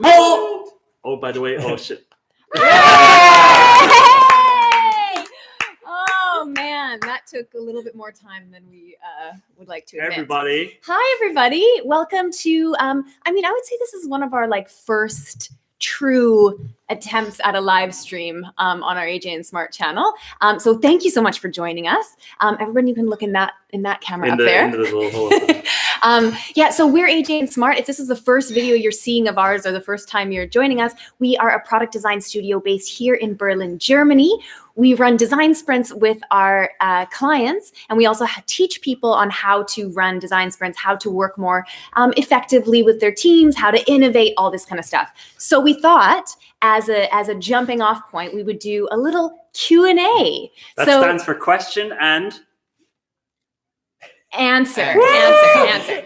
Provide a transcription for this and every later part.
Oh, by the way, oh shit. Oh man, that took a little bit more time than we would like to admit. Everybody. Hi, everybody. Welcome to, I would say this is one of our first true attempts at a live stream on our AJ&Smart channel. So thank you so much for joining us. Everybody, you can look in that camera up there. In the little hole. So we're AJ&Smart. If this is the first video you're seeing of ours or the first time you're joining us, we are a product design studio based here in Berlin, Germany. We run design sprints with our clients, and we also teach people on how to run design sprints, how to work more effectively with their teams, how to innovate, all this kind of stuff. So we thought, as a jumping off point, we would do a little Q&A. That stands for question and answer.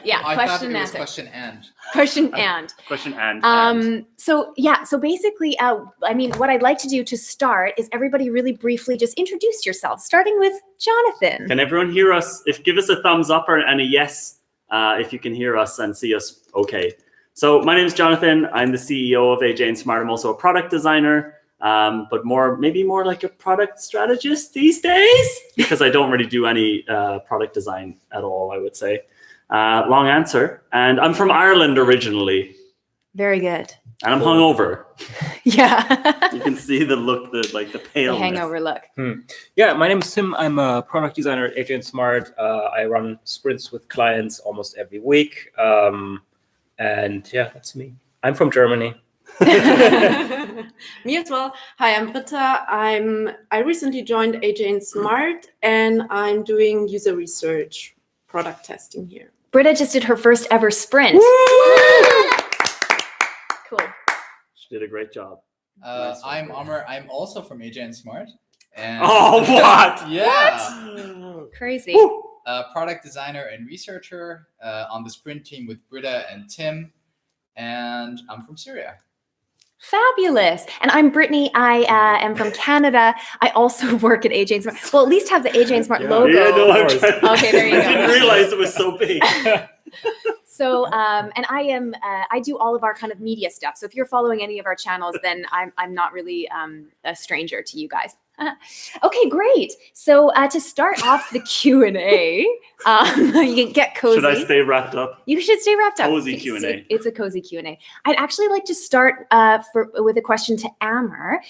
Yeah, I question and thought it was answer. Question and. Question and. So basically, what I'd like to do to start is everybody really briefly just introduce yourself, starting with Jonathan. Can everyone hear us? Give us a thumbs up and a yes if you can hear us and see us okay. So my name is Jonathan. I'm the CEO of AJ&Smart. I'm also a product designer, but maybe more like a product strategist these days, because I don't really do any product design at all, I would say. Long answer. And I'm from Ireland originally. Very good. And I'm hungover. Yeah. You can see the look, the pale. The hangover look. Yeah, my name is Tim. I'm a product designer at AJ&Smart. I run sprints with clients almost every week. And yeah, that's me. I'm from Germany. Me as well. Hi, I'm Britta. I recently joined AJ&Smart, and I'm doing user research, product testing here. Britta just did her first ever sprint. Cool. She did a great job. I'm Amr. I'm also from AJ&Smart. And what? Yeah. What? Crazy. Product designer and researcher on the sprint team with Britta and Tim. And I'm from Syria. Fabulous. And I'm Brittany. I am from Canada. I also work at AJ&Smart. Well, at least have the AJ&Smart logo. Yeah, no, okay, there you go. I didn't realize it was so big. So, and I do all of our kind of media stuff. So if you're following any of our channels, then I'm not really a stranger to you guys. Okay, great. So to start off the Q&A, you can get cozy. Should I stay wrapped up? You should stay wrapped up. Cozy Q&A. It's a cozy Q&A. I'd actually like to start with a question to Amr.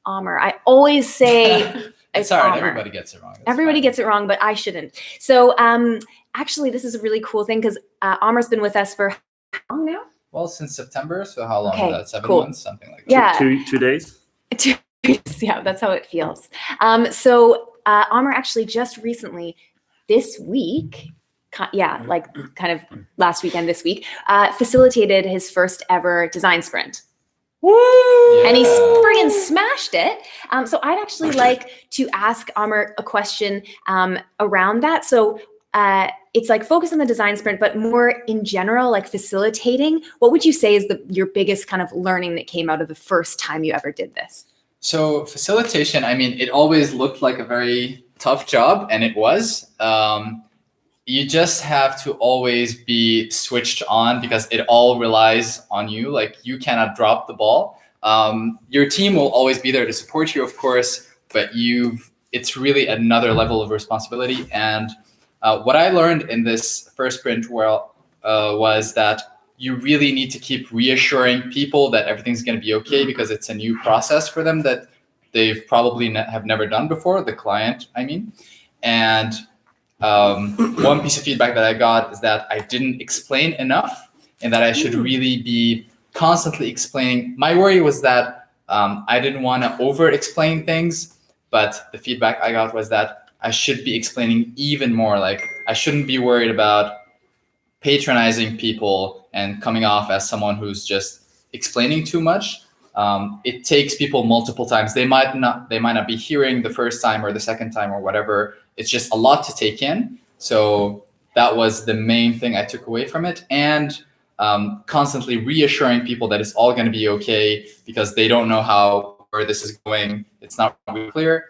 Amr. I always say It's all right. Amr. Everybody gets it wrong. Everybody gets it wrong, but I shouldn't. So actually, this is a really cool thing because Amr's been with us for how long now? Well, since September. So how long? Okay, 7 cool. months, something like that. Yeah. 2 days? 2 days. Yeah, that's how it feels. So Amr actually just recently, this week, kind of last weekend, this week, facilitated his first ever design sprint. Woo! Yeah. And he friggin' smashed it. So I'd actually like to ask Amr a question around that. So it's focus on the design sprint, but more in general, facilitating. What would you say is your biggest kind of learning that came out of the first time you ever did this? So facilitation, it always looked like a very tough job, and it was. You just have to always be switched on because it all relies on you. You cannot drop the ball. Your team will always be there to support you, of course, but it's really another level of responsibility. And what I learned in this first sprint was that you really need to keep reassuring people that everything's going to be okay because it's a new process for them that they've probably have never done before, the client, And one piece of feedback that I got is that I didn't explain enough and that I should really be constantly explaining. My worry was that I didn't want to over-explain things, but the feedback I got was that I should be explaining even more. I shouldn't be worried about patronizing people and coming off as someone who's just explaining too much. It takes people multiple times. They might not be hearing the first time or the second time or whatever. It's just a lot to take in. So that was the main thing I took away from it. And constantly reassuring people that it's all going to be okay because they don't know where this is going. It's not really clear.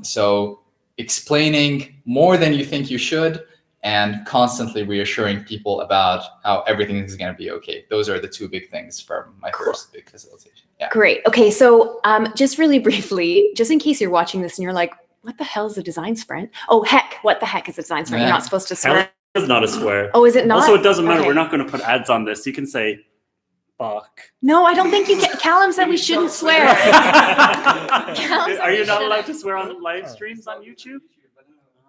So explaining more than you think you should and constantly reassuring people about how everything is going to be okay. Those are the two big things from my first big facilitation. Yeah. Great. Okay, so just really briefly, just in case you're watching this and you're like, what the hell is a design sprint? Oh, heck, what the heck is a design sprint? You're not supposed to swear. Hell is not a swear. Oh, is it not? Also, it doesn't matter. Okay. We're not going to put ads on this. You can say, fuck. No, I don't think you can. Callum said we shouldn't swear. Are you not allowed to swear on live streams on YouTube?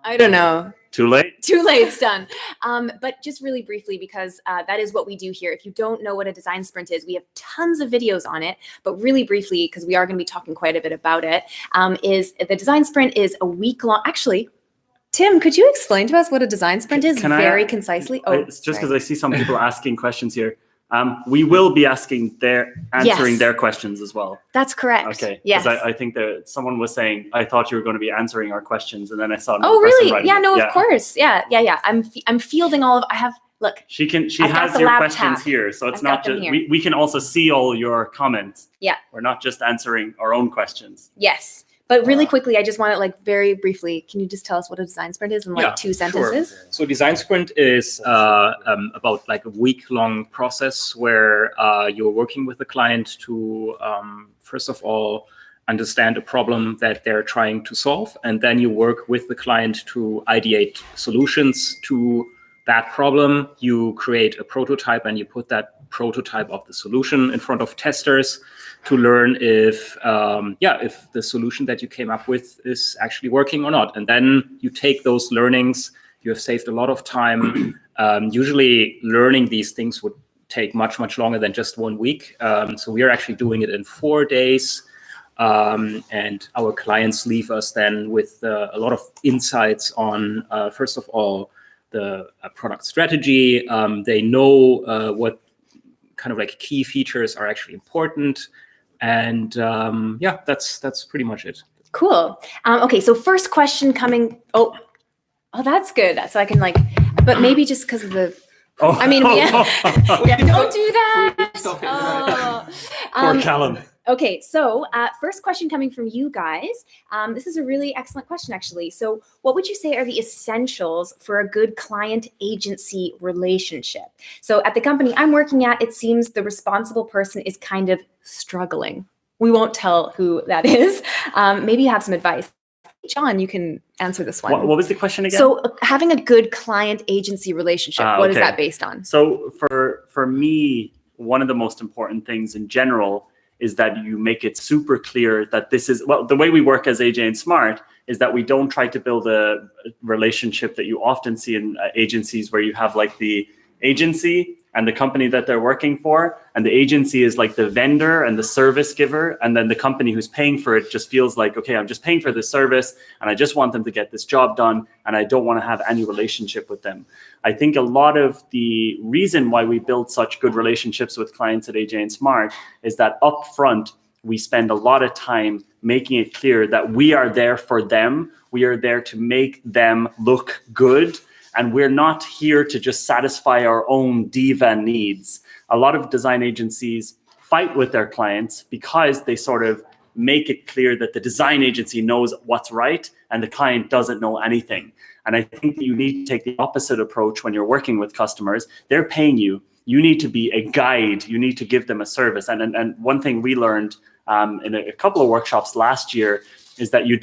I don't know. Too late? Too late, it's done. But just really briefly, because that is what we do here. If you don't know what a design sprint is, we have tons of videos on it. But really briefly, because we are going to be talking quite a bit about it, is the design sprint is a week-long. Actually, Tim, could you explain to us what a design sprint is very concisely? Oh, it's just because I see some people asking questions here. We will be answering their questions as well. That's correct. Okay. Yes. I think that someone was saying, I thought you were going to be answering our questions, and then I saw. Oh, really? Yeah. No. Of course. Yeah. I'm fielding all of. I have. Look. She has your questions here, so it's not just. We can also see all your comments. Yeah. We're not just answering our own questions. Yes. But really quickly, I just want to very briefly, can you just tell us what a design sprint is in 2 sentences? Sure. So design sprint is about a week-long process where you're working with the client to, first of all, understand a problem that they're trying to solve. And then you work with the client to ideate solutions to that problem. You create a prototype and you put that prototype of the solution in front of testers to learn if the solution that you came up with is actually working or not. And then you take those learnings. You have saved a lot of time. Usually learning these things would take much, much longer than just 1 week. So we are actually doing it in 4 days. And our clients leave us then with a lot of insights on, first of all, the product strategy. They know what kind of key features are actually important. And that's pretty much it. Cool. Okay, so first question coming. Oh, that's good. So I can but maybe just because of the. Oh, I mean, don't do that. Poor Callum. Okay, so first question coming from you guys. This is a really excellent question, actually. So what would you say are the essentials for a good client-agency relationship? So at the company I'm working at, it seems the responsible person is kind of struggling. We won't tell who that is. Maybe you have some advice. John, you can answer this one. What was the question again? So having a good client-agency relationship, what is that based on? So for me, one of the most important things in general is that you make it super clear that this is, the way we work as AJ&Smart is that we don't try to build a relationship that you often see in agencies where you have the agency and the company that they're working for, and the agency is the vendor and the service giver, and then the company who's paying for it just feels like, okay, I'm just paying for this service and I just want them to get this job done and I don't want to have any relationship with them. I think a lot of the reason why we build such good relationships with clients at AJ&Smart is that upfront, we spend a lot of time making it clear that we are there for them. We are there to make them look good. And we're not here to just satisfy our own diva needs. A lot of design agencies fight with their clients because they sort of make it clear that the design agency knows what's right and the client doesn't know anything. And I think that you need to take the opposite approach when you're working with customers. They're paying you. You need to be a guide. You need to give them a service. And one thing we learned in a couple of workshops last year is that you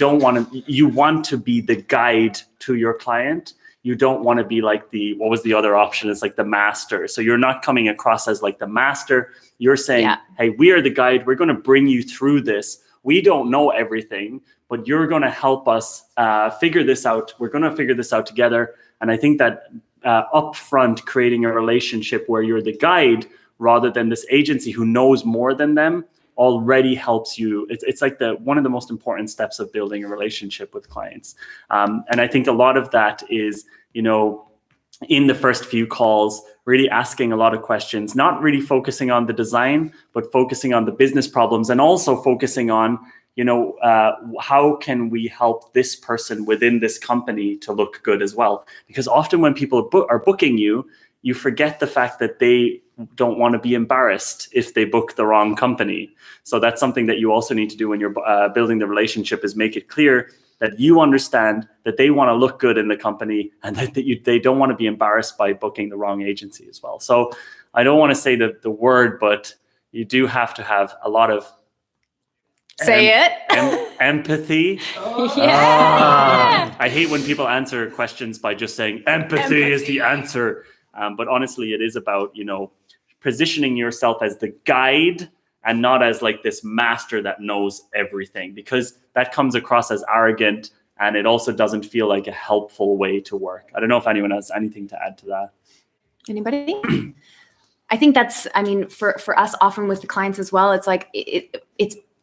want to be the guide to your client. You don't want to be what was the other option? It's the master. So you're not coming across as the master. You're saying, hey, we are the guide. We're going to bring you through this. We don't know everything, but you're going to help us figure this out. We're going to figure this out together. And I think that upfront, creating a relationship where you're the guide rather than this agency who knows more than them already helps you. It's one of the most important steps of building a relationship with clients. And I think a lot of that is, in the first few calls, really asking a lot of questions, not really focusing on the design, but focusing on the business problems, and also focusing on, how can we help this person within this company to look good as well? Because often when people are booking you, you forget the fact that they don't want to be embarrassed if they book the wrong company. So that's something that you also need to do when you're building the relationship, is make it clear that you understand that they want to look good in the company, and that they don't want to be embarrassed by booking the wrong agency as well. So I don't want to say the word, but you do have to have a lot of empathy. I hate when people answer questions by just saying empathy is the answer. But honestly, it is about, positioning yourself as the guide and not as like this master that knows everything, because that comes across as arrogant, and it also doesn't feel like a helpful way to work. I don't know if anyone has anything to add to that. Anybody? I think that's, for us, often with the clients as well, it's like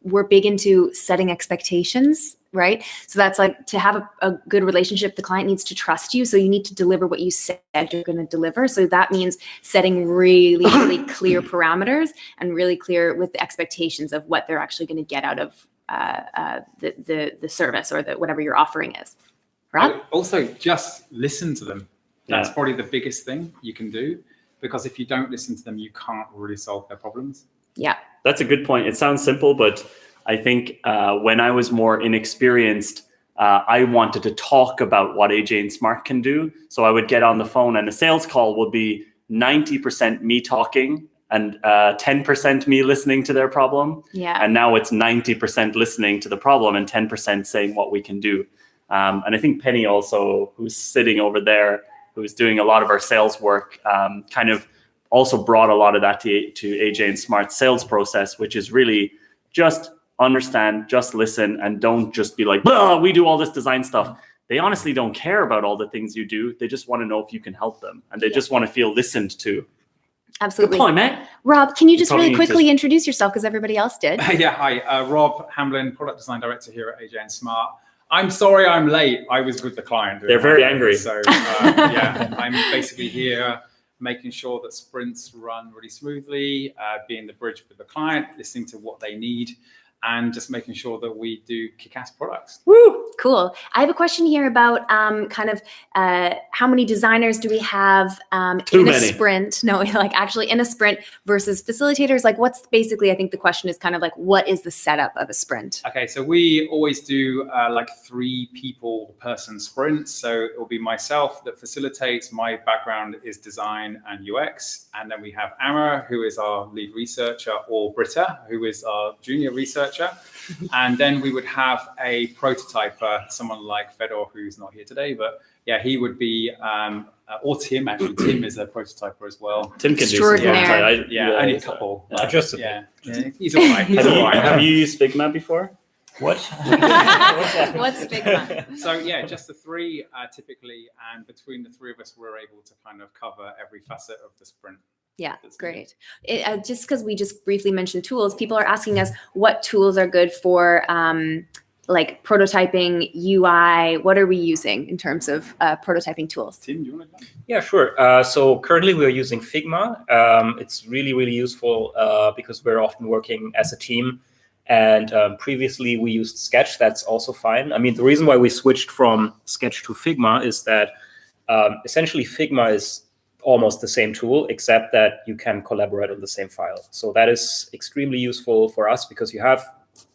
we're big into setting expectations, right? So that's like, to have a good relationship, the client needs to trust you. So you need to deliver what you said you're going to deliver. So that means setting really, really clear parameters, and really clear with the expectations of what they're actually going to get out of the service, or whatever your offering is. Rob? Also, just listen to them. That's probably the biggest thing you can do, because if you don't listen to them, you can't really solve their problems. Yeah. That's a good point. It sounds simple, but I think when I was more inexperienced, I wanted to talk about what AJ&Smart can do. So I would get on the phone, and a sales call would be 90% me talking and 10% me listening to their problem. Yeah. And now it's 90% listening to the problem and 10% saying what we can do. And I think Penny also, who's sitting over there, who's doing a lot of our sales work, kind of also brought a lot of that to AJ&Smart's sales process, which is really just understand, just listen, and don't just be like, we do all this design stuff. They honestly don't care about all the things you do. They just want to know if you can help them, and they just want to feel listened to. Absolutely. Good point, man. Rob, can you just really quickly introduce yourself, because everybody else did? Hi. Rob Hamblin, Product Design Director here at AJ&Smart. I'm sorry I'm late. I was with the client. They're very angry. So I'm basically here making sure that sprints run really smoothly, being the bridge with the client, listening to what they need, and just making sure that we do kick-ass products. Woo! Cool. I have a question here about how many designers do we have in a sprint? No, like actually in a sprint versus facilitators. Like, what's basically, I think the question is kind of like, what is the setup of a sprint? Okay, so we always do like 3 people person sprints. So it will be myself that facilitates. My background is design and UX. And then we have Amra, who is our lead researcher, or Britta, who is our junior researcher. And then we would have a prototyper, someone like Fedor, who's not here today, but yeah, he would be, or Tim, actually. Tim is a prototyper as well. Tim can do some only a couple. Just he's all right. Have you used Figma before? What? What's Figma? So yeah, just the 3 typically, and between the 3 of us, we're able to kind of cover every facet of the sprint. Yeah, great. Just because we just briefly mentioned tools, people are asking us what tools are good for like prototyping, UI. What are we using in terms of prototyping tools? Tim, do you want to go? Yeah, sure. So currently we're using Figma. It's really, really useful because we're often working as a team. And previously we used Sketch. That's also fine. I mean, the reason why we switched from Sketch to Figma is that essentially Figma is almost the same tool, except that you can collaborate on the same file. So that is extremely useful for us, because you have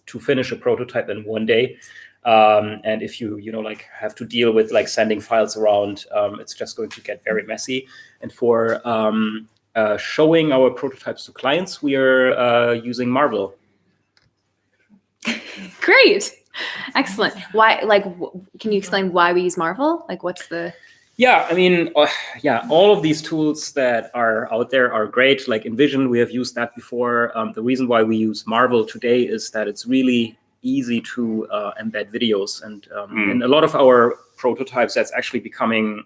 to finish a prototype in one day. And if you have to deal with like sending files around, it's just going to get very messy. And for showing our prototypes to clients, we are using Marvel. Great. Excellent. Why, can you explain why we use Marvel? Like, what's the... Yeah, I mean, all of these tools that are out there are great. Like InVision, we have used that before. The reason why we use Marvel today is that it's really easy to embed videos. And in a lot of our prototypes, that's actually becoming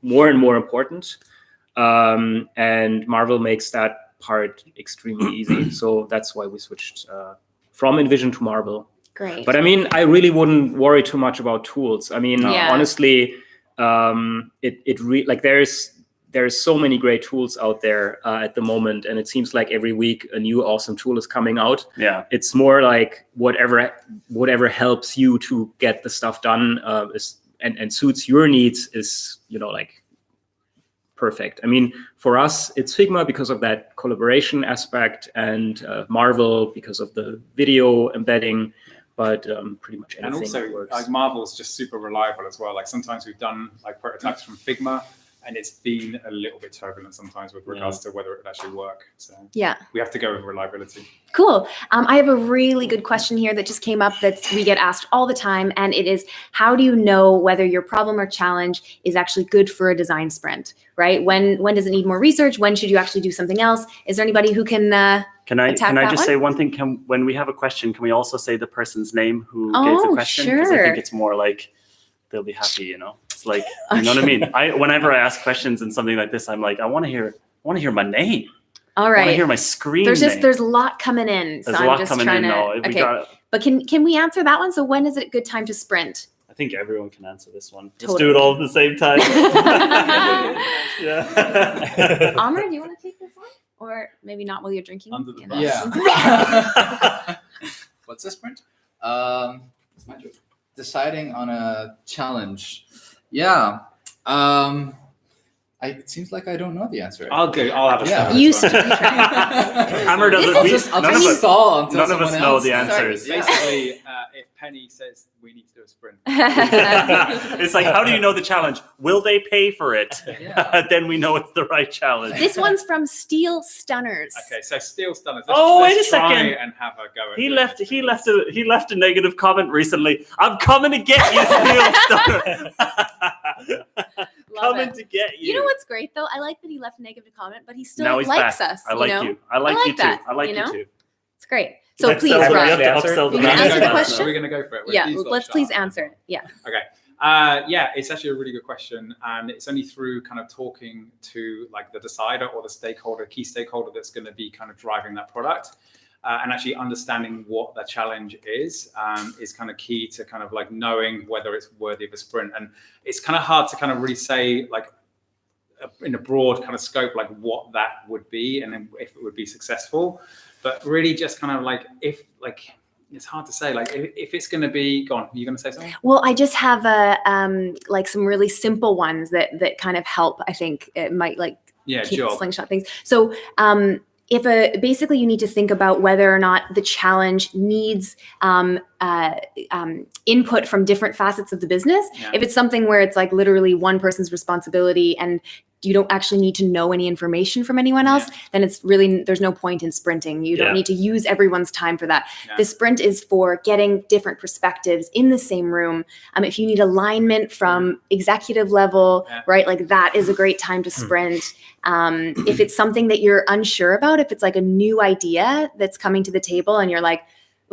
more and more important. And Marvel makes that part extremely easy. So that's why we switched from InVision to Marvel. Great. But I mean, I really wouldn't worry too much about tools. I mean, honestly, there's so many great tools out there at the moment, and it seems like every week a new awesome tool is coming out. Yeah, it's more like whatever helps you to get the stuff done and suits your needs is perfect. I mean, for us, it's Figma because of that collaboration aspect, and Marvel because of the video embedding. but pretty much anything And also, works. like Marvel's just super reliable as well. Like sometimes we've done like prototypes from Figma, and it's been a little bit turbulent sometimes with regards to whether it would actually work. So Yeah. we have to go with reliability. Cool. I have a really good question here that just came up that we get asked all the time, and it is, how do you know whether your problem or challenge is actually good for a design sprint, right? When does it need more research? When should you actually do something else? Is there anybody who can Can I just one? say one thing? When we have a question, can we also say the person's name who gave the question? Because I sure. think it's more like they'll be happy, you know? It's like, you know what I mean? Whenever I ask questions in something like this, I'm like, I want to hear my name. All I want to right. hear my screen There's name. a lot coming in. There's So a lot I'm just coming trying in to. now. Okay. But can we answer that one? So when is it a good time to sprint? I think everyone can answer this one. Let's Totally. do it all at the same time. Yeah. Amr, do you want to take this one? Or maybe not while you're drinking? Under the You bus. know? Yeah. What's this sprint? Deciding on a challenge. Yeah. It seems like I don't know the answer. I'll have a Yeah. stab at You this one. Hammer doesn't. I'll just stall until none of us someone know else the starts. answers. Yeah. Basically, if Penny says we need to do a sprint, It's like, how do you know the challenge? Will they pay for it? Yeah. Then we know it's the right challenge. This one's from Steel Stunners. okay, so Steel Stunners. Oh, wait let's a try second. and have a go. At He it. left a negative comment recently. I'm coming to get you, Steel Stunner. Love Coming it. to get you. You know what's great though? I like that he left a negative comment, but he still Now he's likes back. us. I like you. Know? you. I like you that, too. I like you you know? too. It's great. So Let's please, sell- we Ryan. have to Answer? upsell the You can man. answer the Are question? we going to go for it? With Yeah, these lot let's please sharp? answer it. Yeah. Okay. Yeah, it's actually a really good question, and it's only through kind of talking to like the decider or the key stakeholder that's going to be kind of driving that product, and actually understanding what the challenge is kind of key to kind of like knowing whether it's worthy of a sprint. And it's kind of hard to kind of really say like in a broad kind of scope like what that would be and then if it would be successful, but really just kind of like if like. It's hard to say. Like, if it's going to be gone, are you going to say something? Well, I just have like some really simple ones that kind of help. I think it might like keep sure. slingshot things. So basically you need to think about whether or not the challenge needs input from different facets of the business. Yeah. If it's something where it's like literally one person's responsibility and you don't actually need to know any information from anyone else, then it's really, there's no point in sprinting. You don't need to use everyone's time for that. Yeah. The sprint is for getting different perspectives in the same room. If you need alignment from executive level, right, like that is a great time to sprint. If it's something that you're unsure about, if it's like a new idea that's coming to the table and you're like,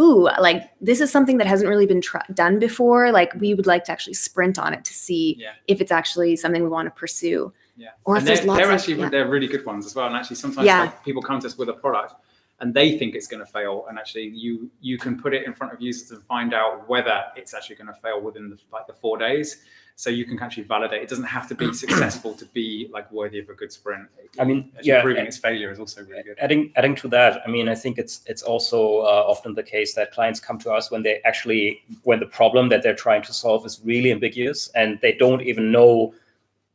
ooh, like this is something that hasn't really been done before, like we would like to actually sprint on it to see if it's actually something we want to pursue. Yeah. Or if there's lots of, they're really good ones as well. And actually sometimes like, people come to us with a product and they think it's going to fail. And actually you can put it in front of users and find out whether it's actually going to fail within the 4 days. So you can actually validate. It doesn't have to be successful to be like worthy of a good sprint. I mean, proving its failure is also really good. Adding to that, I mean, I think it's also often the case that clients come to us when the problem that they're trying to solve is really ambiguous and they don't even know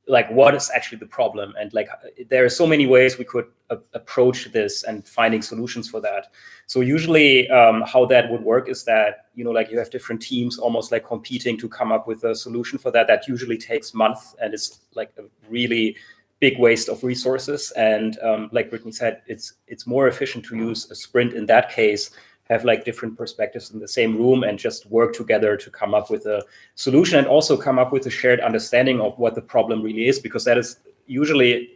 like what is actually the problem. And like there are so many ways we could approach this and finding solutions for that. So usually how that would work is that, you know, like you have different teams almost like competing to come up with a solution for that. That usually takes months and is like a really big waste of resources. And like Brittany said, it's more efficient to use a sprint in that case, have like different perspectives in the same room and just work together to come up with a solution and also come up with a shared understanding of what the problem really is, because that is usually,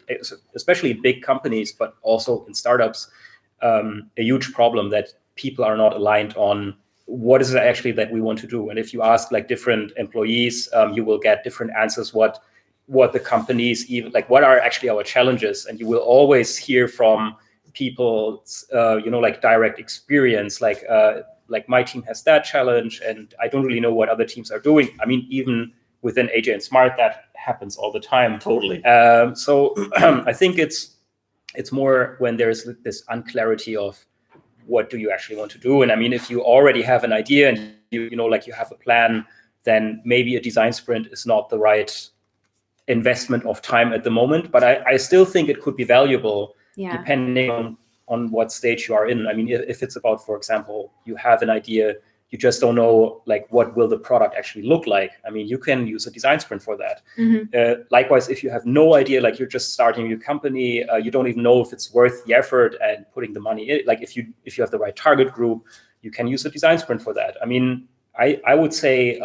especially in big companies, but also in startups, a huge problem that people are not aligned on what is it actually that we want to do. And if you ask like different employees, you will get different answers, what the companies, even like what are actually our challenges. And you will always hear from people's, like direct experience, like my team has that challenge and I don't really know what other teams are doing. I mean, even within AJ&Smart, that happens all the time. Totally. So I think it's more when there's this unclarity of what do you actually want to do. And I mean, if you already have an idea and you have a plan, then maybe a design sprint is not the right investment of time at the moment. But I still think it could be valuable depending on what stage you are in. I mean, if it's about, for example, you have an idea, you just don't know like what will the product actually look like. I mean, you can use a design sprint for that. Likewise, if you have no idea, like you're just starting your company, you don't even know if it's worth the effort and putting the money in. Like if you have the right target group, you can use a design sprint for that. I mean, I would say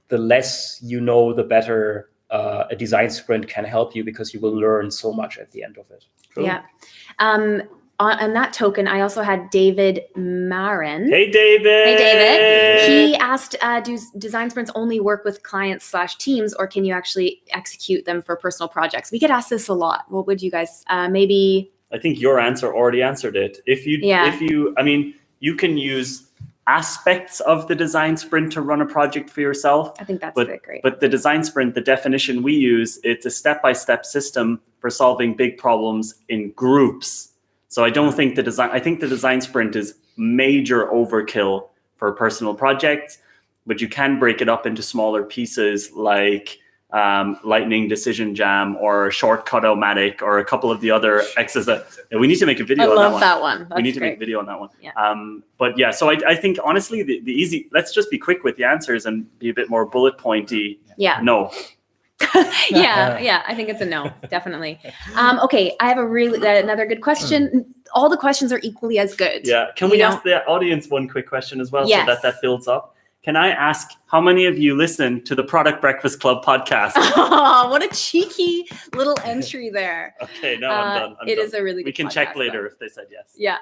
the less you know, the better a design sprint can help you, because you will learn so much at the end of it. Cool. Yeah. On that token, I also had David Marin. Hey, David. Hey, David. He asked, do design sprints only work with clients/teams, or can you actually execute them for personal projects? We get asked this a lot. What would you guys maybe? I think your answer already answered it. I mean, you can use aspects of the design sprint to run a project for yourself. I think that's great. But the design sprint, the definition we use, it's a step-by-step system for solving big problems in groups. So I think the design sprint is major overkill for personal projects, but you can break it up into smaller pieces like Lightning Decision Jam or Shortcut-O-Matic or a couple of the other X's that we need to make a video on that one. I love that one. That's we need to great. make a video on that one. Yeah. But yeah, so I think honestly, the easy, let's just be quick with the answers and be a bit more bullet pointy. Yeah. No. Yeah. I think it's a no, definitely. Okay, I have another good question. All the questions are equally as good. Yeah. Can we ask the audience one quick question as well, Yes. so that builds up? Can I ask how many of you listen to the Product Breakfast Club podcast? Oh, what a cheeky little entry there. Okay, no, I'm done. It is a really good We can podcast, check later though. if they said yes. Yeah.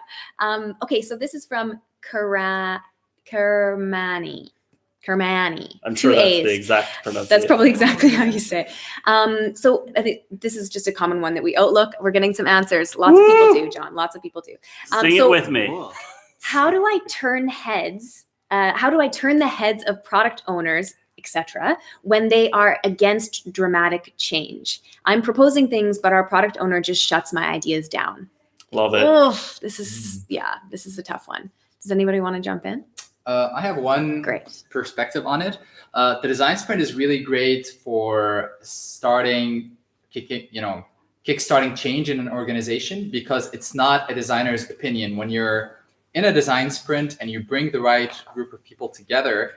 Okay, so this is from Kermani. I'm sure Two that's A's. the exact pronunciation. That's probably exactly how you say it. So I think this is just a common one that we outlook. We're getting some answers. Lots of people do, John. Lots of people do. Sing it with me. How do I turn heads? How do I turn the heads of product owners, etc., when they are against dramatic change? I'm proposing things, but our product owner just shuts my ideas down. Love it. Oh, this is a tough one. Does anybody want to jump in? I have one perspective on it. The design sprint is really great for kickstarting change in an organization, because it's not a designer's opinion. When you're in a design sprint and you bring the right group of people together,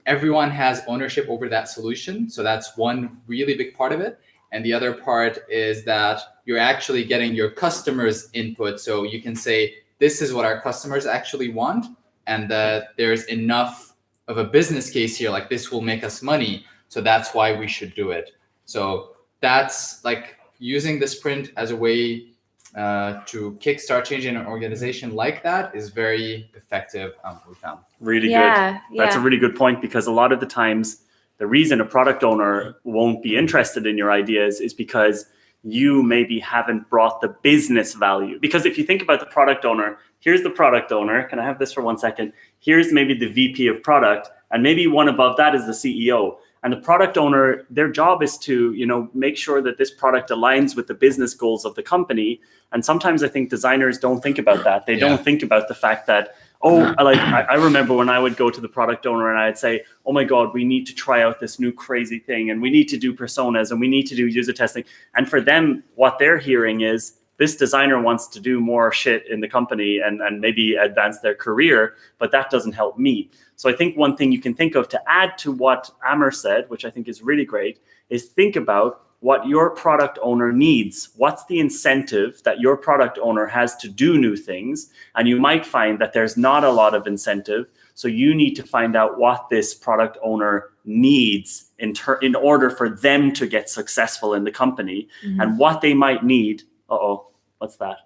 everyone has ownership over that solution. So that's one really big part of it. And the other part is that you're actually getting your customers' input. So you can say, this is what our customers actually want, and that there's enough of a business case here, like this will make us money, so that's why we should do it. So that's like using the sprint as a way to kickstart change in an organization like that is very effective, we found. Really good. That's a really good point, because a lot of the times the reason a product owner won't be interested in your ideas is because you maybe haven't brought the business value. Because if you think about the product owner, here's the product owner. Can I have this for 1 second? Here's maybe the VP of product, and maybe one above that is the CEO. And the product owner, their job is to, make sure that this product aligns with the business goals of the company. And sometimes I think designers don't think about that. They don't think about the fact that, I remember when I would go to the product owner and I'd say, oh my God, we need to try out this new crazy thing, and we need to do personas, and we need to do user testing. And for them, what they're hearing is, this designer wants to do more shit in the company and maybe advance their career, but that doesn't help me. So I think one thing you can think of to add to what Amr said, which I think is really great, is think about what your product owner needs. What's the incentive that your product owner has to do new things? And you might find that there's not a lot of incentive. So you need to find out what this product owner needs in order for them to get successful in the company, and what they might need. What's that?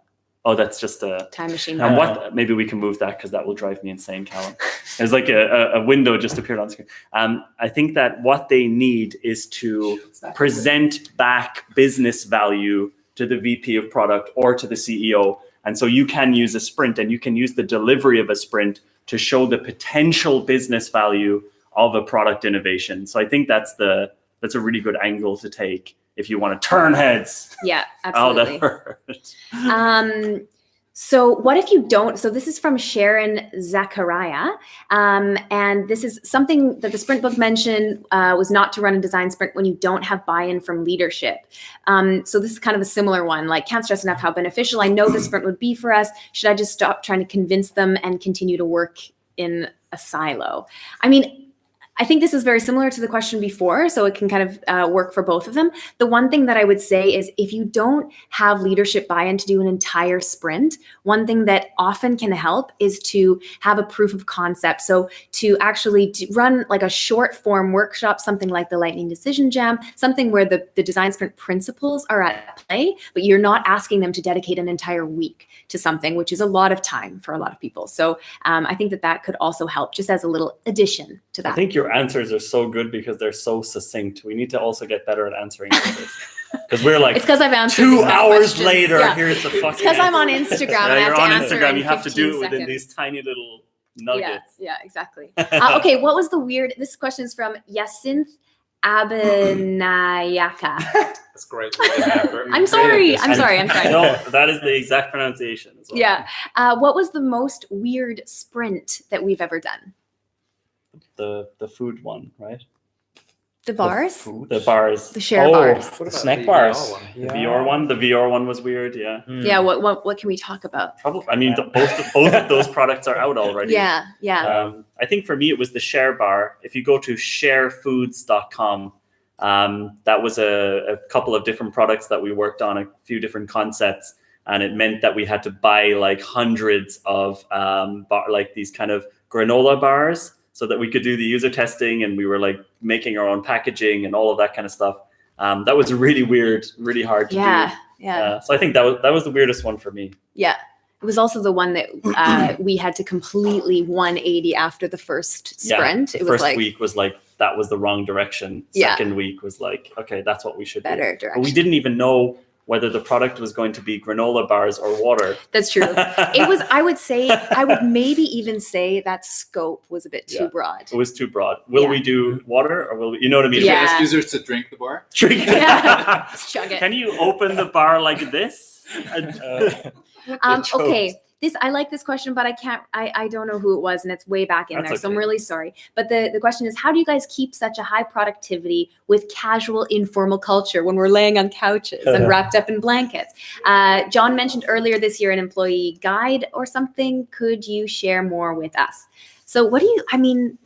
Oh, that's just a time machine. And maybe we can move that, because that will drive me insane, Callum. There's like a window just appeared on screen. I think that what they need is to present back business value to the VP of product or to the CEO. And so you can use a sprint, and you can use the delivery of a sprint to show the potential business value of a product innovation. So I think that's a really good angle to take if you want to turn heads. Yeah, absolutely. Oh, that hurt. So what if you don't? So this is from Sharon Zachariah. And this is something that the sprint book mentioned was not to run a design sprint when you don't have buy-in from leadership. So this is kind of a similar one, like, can't stress enough how beneficial I know the sprint would be for us. Should I just stop trying to convince them and continue to work in a silo. I mean, I think this is very similar to the question before, so it can kind of work for both of them. The one thing that I would say is if you don't have leadership buy-in to do an entire sprint, one thing that often can help is to have a proof of concept. So to actually run like a short form workshop, something like the Lightning Decision Jam, something where the design sprint principles are at play, but you're not asking them to dedicate an entire week to something, which is a lot of time for a lot of people. So I think that could also help, just as a little addition to that. I think your answers are so good because they're so succinct. We need to also get better at answering this. Because we're like, it's because I've answered 2 these bad hours questions. later, Yeah. here's the fucking It's because I'm on answer. Instagram. Yeah, and I have you're to on answer Instagram. in You have to 15 do it within seconds. these tiny little nuggets. Yeah, exactly. Okay, what was the weird? This question is from Yacinth Abenayaka. That's great. Really I'm sorry. I'm sorry. No, that is the exact pronunciation as well. Yeah. What was the most weird sprint that we've ever done? The food one, right? The bars? The bars. The share bars. What about snack bars. The VR one. The VR one was weird. Yeah. Yeah. What can we talk about? Probably. I mean, both of those products are out already. Yeah. I think for me it was the share bar. If you go to sharefoods.com, that was a couple of different products that we worked on, a few different concepts, and it meant that we had to buy like hundreds of like these kind of granola bars, so that we could do the user testing, and we were like making our own packaging and all of that kind of stuff. That was really weird, really hard to do. Yeah. So I think that was the weirdest one for me. Yeah. It was also the one that we had to completely 180 after the first sprint. The it was first like week was like, that was the wrong direction. Yeah. Second week was like, okay, that's what we should do. better direction. But we didn't even know whether the product was going to be granola bars or water. That's true. It was, I would maybe even say that scope was a bit too broad. It was too broad. Will Yeah. we do water or will we, you know what I mean? Yeah. Ask users to drink the bar. Drink it. Yeah. Just chug it. Can you open the bar like this? Okay. I like this question, but I don't know who it was, and it's way back in That's there. So I'm okay. really sorry. But the question is, how do you guys keep such a high productivity with casual, informal culture when we're laying on couches and wrapped up in blankets? John mentioned earlier this year an employee guide or something. Could you share more with us? So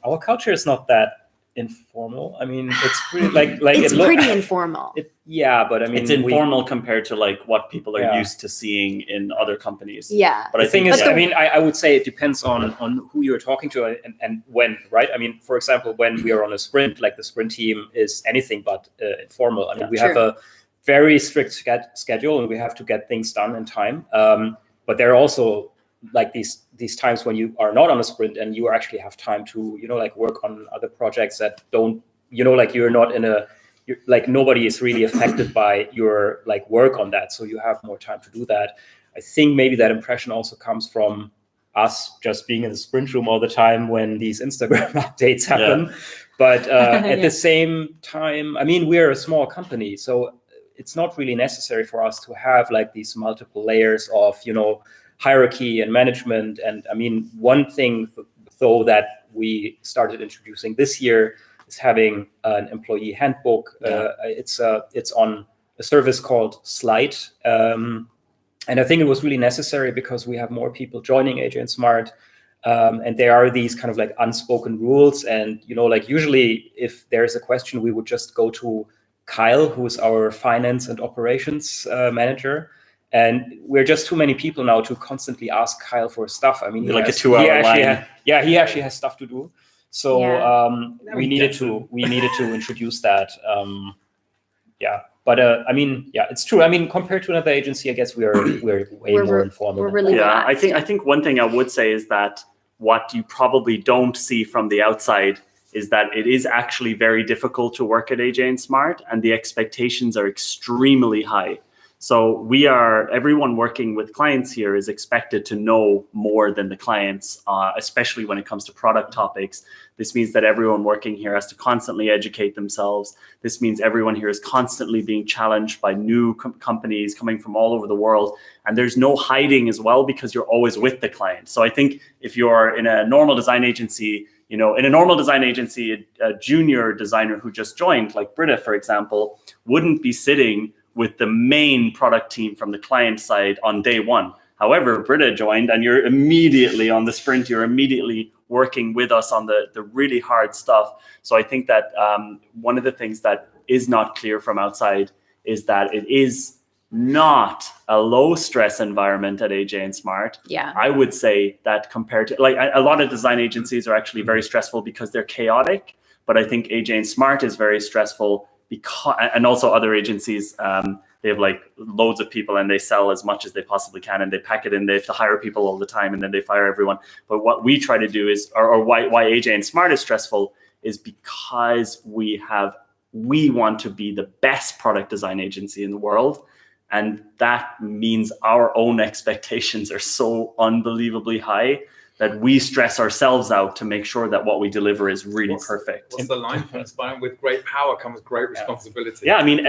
Our culture is not that informal. I mean, it's pretty like it's pretty informal. But I mean, It's informal compared to like what people are Yeah. used to seeing in other companies. Yeah. But I the thing think is, I mean, I would say it depends on who you're talking to and when, right? I mean, for example, when we are on a sprint, like the sprint team is anything but informal. I mean, we have a very strict schedule and we have to get things done in time. But there are also like these times when you are not on a sprint and you actually have time to, like work on other projects that don't, like you're not in like nobody is really affected by your like work on that. So you have more time to do that. I think maybe that impression also comes from us just being in the sprint room all the time when these Instagram updates happen. Yeah. But at the same time, I mean, we're a small company, so it's not really necessary for us to have like these multiple layers of, hierarchy and management. And I mean, one thing though that we started introducing this year is having an employee handbook. It's on a service called Slide. And I think it was really necessary because we have more people joining AJ&Smart. And there are these kind of like unspoken rules. And, like usually if there's a question, we would just go to Kyle, who's our finance and operations manager. And we're just too many people now to constantly ask Kyle for stuff. I mean, like a 2-hour line. He actually has stuff to do. So we needed to introduce that. But I mean, it's true. I mean, compared to another agency, I guess we're way more informal. We're really relaxed. I think one thing I would say is that what you probably don't see from the outside is that it is actually very difficult to work at AJ&Smart, and the expectations are extremely high. So everyone working with clients here is expected to know more than the clients, especially when it comes to product topics. This means that everyone working here has to constantly educate themselves. This means everyone here is constantly being challenged by new companies coming from all over the world. And there's no hiding as well because you're always with the client. So I think if you're in a normal design agency, a junior designer who just joined, like Britta, for example, wouldn't be sitting with the main product team from the client side on day one. However, Britta joined and you're immediately on the sprint, you're immediately working with us on the really hard stuff. So I think that one of the things that is not clear from outside is that it is not a low stress environment at AJ&Smart. Yeah. I would say that compared to like a lot of design agencies are actually very stressful because they're chaotic, but I think AJ&Smart is very stressful because, and also other agencies, they have like loads of people and they sell as much as they possibly can and they pack it in. They have to hire people all the time and then they fire everyone. But what we try to do is, or why AJ&Smart is stressful is because we want to be the best product design agency in the world. And that means our own expectations are so unbelievably high that we stress ourselves out to make sure that what we deliver is really perfect. What's the line from Inspire? With great power comes great responsibility. Yeah, I mean,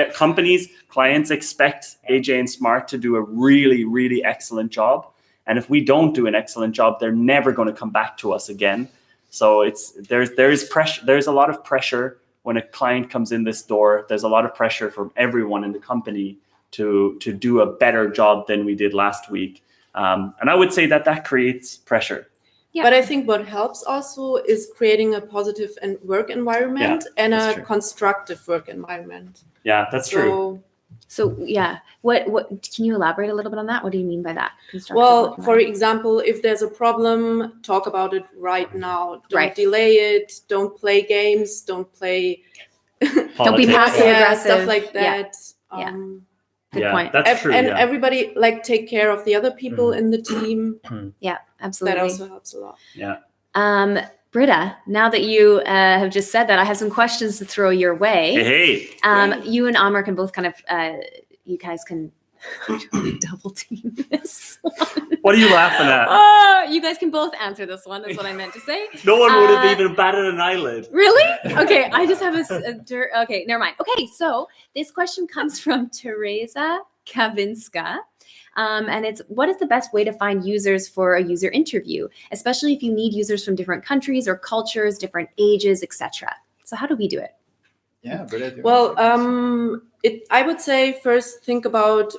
clients expect AJ&Smart to do a really, really excellent job. And if we don't do an excellent job, they're never going to come back to us again. So there's pressure. There's a lot of pressure when a client comes in this door. There's a lot of pressure from everyone in the company to do a better job than we did last week. And I would say that creates pressure. Yeah. But I think what helps also is creating a positive work environment and a constructive work environment. Yeah, that's true. So yeah, what can you elaborate a little bit on that? What do you mean by that? Well, for example, if there's a problem, talk about it right now. Don't delay it. Don't play games. Don't play. Don't be passive aggressive. Stuff like that. Good point. That's true. And everybody take care of the other people in the team. Yeah, absolutely. That also helps a lot. Yeah. Britta, now that you have just said that, I have some questions to throw your way. Hey. You and Amr can both kind of, you guys can double team this one. What are you laughing at? You guys can both answer this one, is what I meant to say. No one would have even batted an eyelid. Really? Okay, I just have okay, never mind. Okay, so this question comes from Teresa Kavinska. And it's, what is the best way to find users for a user interview, especially if you need users from different countries or cultures, different ages, etc. So how do we do it? Yeah, Britta. Well, I would say first think about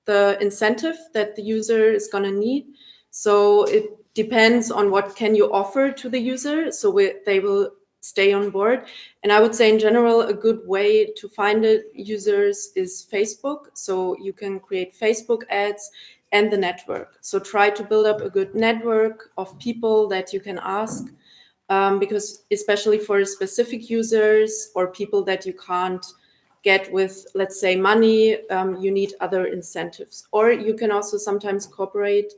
the incentive that the user is going to need. So it depends on what can you offer to the user, so they will stay on board. And I would say in general, a good way to find users is Facebook. So you can create Facebook ads and the network. So try to build up a good network of people that you can ask, because especially for specific users or people that you can't get with, let's say, money, you need other incentives. Or you can also sometimes cooperate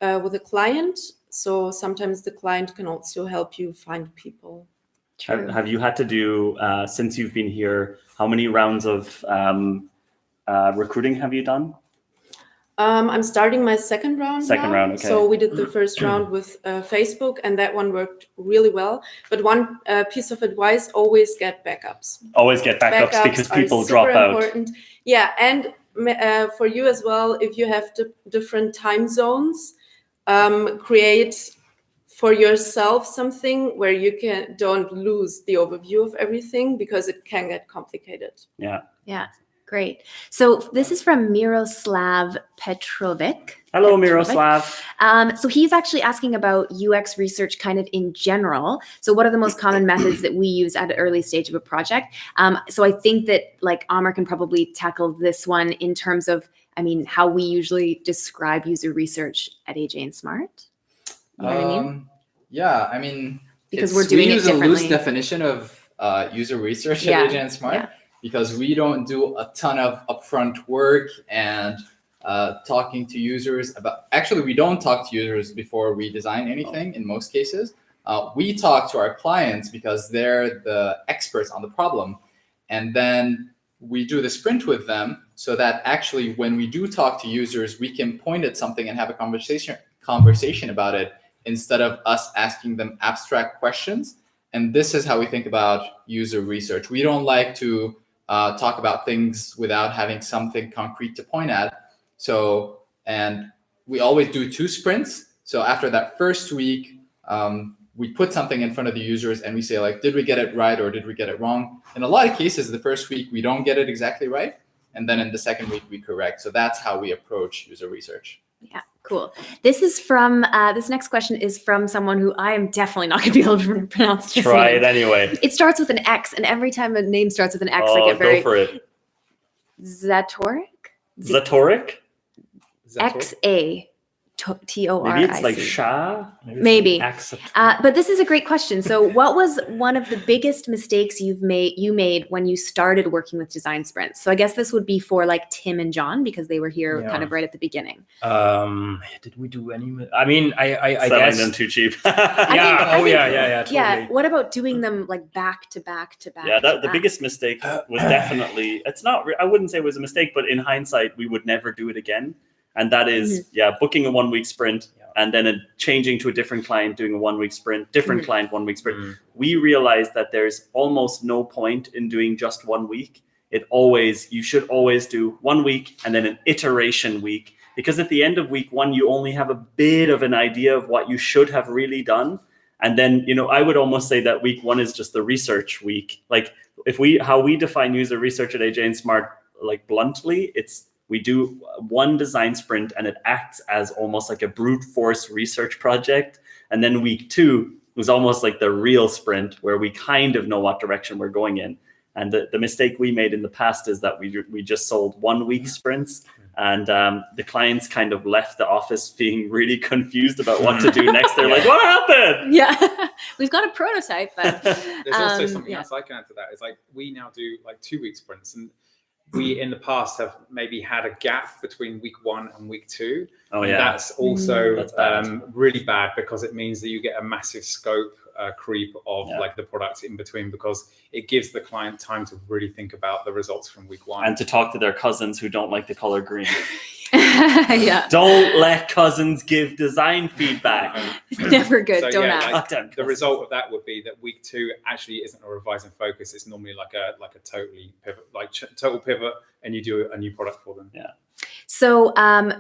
with a client. So sometimes the client can also help you find people. Have you had to do, since you've been here, how many rounds of recruiting have you done? I'm starting my second round now. Okay. So we did the first round with Facebook, and that one worked really well. But one piece of advice, always get backups. Always get backups because people drop out. Important. Yeah, and for you as well, if you have different time zones, create for yourself something where you don't lose the overview of everything, because it can get complicated. Yeah. Yeah. Great. So this is from Miroslav Petrovic. Hello, Miroslav. So he's actually asking about UX research kind of in general. So what are the most common methods that we use at an early stage of a project? So I think that like Amr can probably tackle this one in terms of, I mean, how we usually describe user research at AJ&Smart. You know what I mean? Yeah, I mean, because we're doing we it use differently. a loose definition of user research at AJ&Smart. Yeah. Because we don't do a ton of upfront work and talking to users about, actually, we don't talk to users before we design anything in most cases. We talk to our clients because they're the experts on the problem. And then we do the sprint with them so that actually when we do talk to users, we can point at something and have a conversation about it instead of us asking them abstract questions. And this is how we think about user research. We don't like to talk about things without having something concrete to point at. So, and we always do 2 sprints. So after that first week, we put something in front of the users and we say like, did we get it right or did we get it wrong? In a lot of cases, the first week, we don't get it exactly right. And then in the second week, we correct. So that's how we approach user research. Yeah, Cool. This is from, this next question is from someone who I am definitely not going to be able to pronounce. this Try name. it anyway. It starts with an X, and every time a name starts with an X, I Oh, get very go for it. Zatoric? Zatoric? X-A. T-O-R-I-C. Maybe it's like Sha? Maybe. Accent. But this is a great question. So what was one of the biggest mistakes you made when you started working with design sprints? So I guess this would be for like Tim and John, because they were here kind of right at the beginning. Did we do any? I mean, I Selling guess them too cheap. yeah. Totally. Yeah. What about doing them like back to back to back? Yeah, to the back? biggest mistake was definitely, it's not, I wouldn't say it was a mistake, but in hindsight, we would never do it again. And that is, booking a 1 week sprint and then changing to a different client, doing a 1 week sprint, different client, 1 week sprint. We realized that there's almost no point in doing just 1 week. You should always do 1 week and then an iteration week, because at the end of week one, you only have a bit of an idea of what you should have really done. And then, I would almost say that week one is just the research week. Like how we define user research at AJ&Smart, like bluntly, we do one design sprint and it acts as almost like a brute force research project. And then week two was almost like the real sprint where we kind of know what direction we're going in. And the mistake we made in the past is that we just sold 1 week sprints, and the clients kind of left the office being really confused about what to do next. They're like, what happened? Yeah, we've got a prototype, but there's also something else I can add to that. It's like we now do like 2 week sprints, and we in the past have maybe had a gap between week one and week two. Oh and yeah, that's also bad. really bad, because it means that you get a massive scope creep of like the products in between, because it gives the client time to really think about the results from week one and to talk to their cousins who don't like the color green. yeah, Don't let cousins give design feedback. Never good. So, Don't yeah, ask. like, the result of that would be that week two actually isn't a revise and focus. It's normally like a totally pivot, like total pivot, and you do a new product for them. Yeah. So